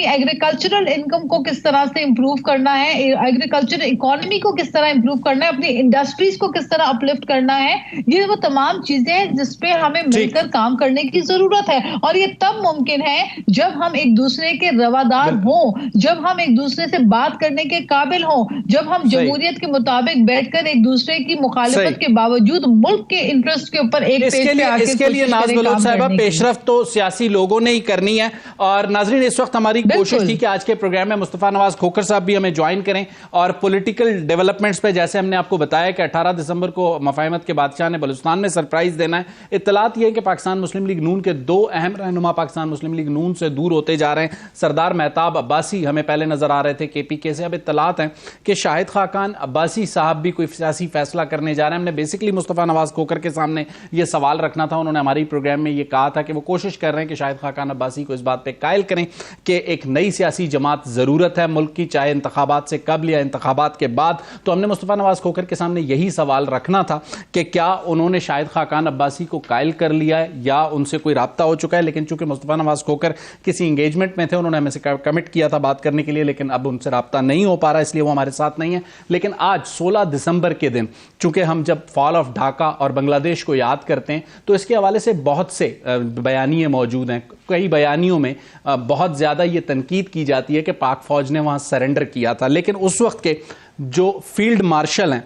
एग्रीकल्चरल इनकम को किस तरह से इंप्रूव करना है, एग्रीकल्चर इकोनॉमी को किस तरह इंप्रूव करना है, अपनी इंडस्ट्रीज को किस तरह अपलिफ्ट करना है, ये वो तमाम चीजें हैं जिसपे हमें मिलकर काम करने की जरूरत है। और ये तब मुमकिन है जब हम एक दूसरे के रवादार हों, जब हम एक दूसरे से बात करने के काबिल हों, जब हम जमहूरियत के मुताबिक बैठकर एक दूसरे की मुखालिफत के बावजूद मुल्क के इंटरेस्ट के ऊपर एक पेज पे आके इसके लिए नाज बलोच साहिबा पेशरफ्त तो सियासी लोगों ने ही करनी है। और नाजरीन, इस वक्त हमारी कोशिश थी कि आज के प्रोग्राम में मुस्तफा नवाज खोखर साहब भी हमें ज्वाइन करें और पॉलिटिकल डेवलपमेंट्स पे, जैसे हमने आपको बताया कि 18 दिसंबर को मफाहिमत के बादशाह ने बलूचिस्तान में सरप्राइज देना है। इत्तलात यह है कि पाकिस्तान मुस्लिम लीग नून के दो अहम रहनुमा पाकिस्तान मुस्लिम लीग नून से दूर होते जा रहे हैं। सरदार मेहताब अब्बासी हमें पहले नजर आ रहे थे KPK से, अब इत्तलात हैं कि शाहिद खाकान अब्बासी साहब भी कोई सियासी फैसला करने जा रहे हैं। हमने बेसिकली मुस्तफा नवाज खोखर के सामने यह सवाल रखना था, उन्होंने हमारी प्रोग्राम में यह कहा था कि वो कोशिश कर रहे हैं कि शाहिद खाकान अब्बासी को इस बात पे कायल करें कि एक नई सियासी जमात जरूरत है मुल्क की, चाहे इंतखाबात से कबल या इंतखाबात के बाद। तो हमने मुस्तफा नवाज खोखर के सामने यही सवाल रखना था कि क्या उन्होंने शाहिद खाकान अब्बासी को कायल कर लिया है या उनसे कोई राब्ता हो चुका है। लेकिन चूंकि मुस्तफा नवाज खोखर किसी इंगेजमेंट में थे, उन्होंने हमें से कमिट किया था बात करने के लिए, लेकिन अब उनसे राब्ता नहीं हो पा रहा, इसलिए वो हमारे साथ नहीं है। लेकिन आज 16 दिसंबर के दिन, चूंकि हम जब फॉल ऑफ ढाका और बांग्लादेश को याद करते हैं तो इसके हवाले से बहुत से बयानिए मौजूद हैं। कई बयानियों में बहुत ज़्यादा ये तनकीद की जाती है कि पाक फौज ने वहाँ सरेंडर किया था, लेकिन उस वक्त के जो फील्ड मार्शल हैं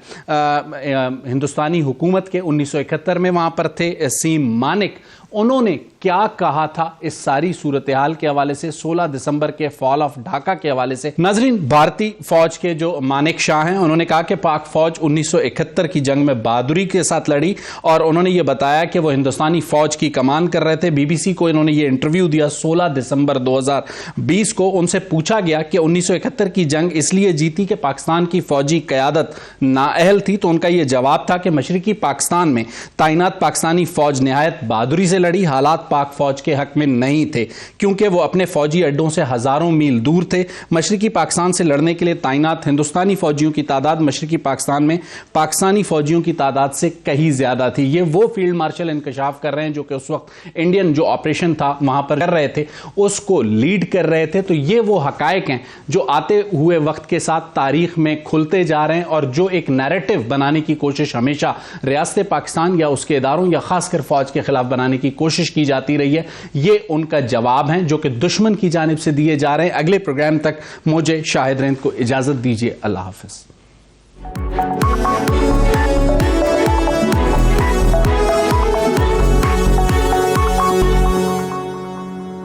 हिंदुस्तानी हुकूमत के 1971 में वहाँ पर थे, सीम मानिक, उन्होंने क्या कहा था इस सारी सूरत हाल के हवाले से, 16 दिसंबर के फॉल ऑफ ढाका के हवाले से। नाजरीन, भारतीय फौज के जो मानिक शाह हैं उन्होंने कहा कि पाक फौज 1971 की जंग में बहादुरी के साथ लड़ी और उन्होंने ये बताया कि वो हिंदुस्तानी फौज की कमान कर रहे थे। BBC को इन्होंने ये इंटरव्यू दिया 16 दिसंबर 2020 को। उनसे पूछा गया कि 1971 की जंग इसलिए जीती कि पाकिस्तान की फौजी क़यादत नाअहल थी, तो उनका यह जवाब था कि मशरकी पाकिस्तान में तैनात पाकिस्तानी फौज निहायत बहादुरी से लड़ी। हालात पाक फौज के हक में नहीं थे क्योंकि वो अपने फौजी अड्डों से हजारों मील दूर थे। मशरकी पाकिस्तान से लड़ने के लिए तैनात हिंदुस्तानी फौजियों की तादाद मशरकी पाकिस्तान में पाकिस्तानी फौजियों की तादाद से कहीं ज्यादा थी। ये वो फील्ड मार्शल इंकशाफ कर रहे हैं जो कि उस वक्त इंडियन जो ऑपरेशन था वहां पर कर रहे थे, उसको लीड कर रहे थे। तो ये वो हकायक हैं जो आते हुए वक्त के साथ तारीख में खुलते जा रहे हैं और जो एक नैरेटिव बनाने की कोशिश हमेशा रियासत पाकिस्तान या उसके इदारों या खासकर फौज के खिलाफ बनाने की कोशिश की जाती रही है, ये उनका जवाब है जो कि दुश्मन की जानिब से दिए जा रहे हैं। अगले प्रोग्राम तक मुझे शाहिद रेंद को इजाजत दीजिए। अल्लाह हाफिज।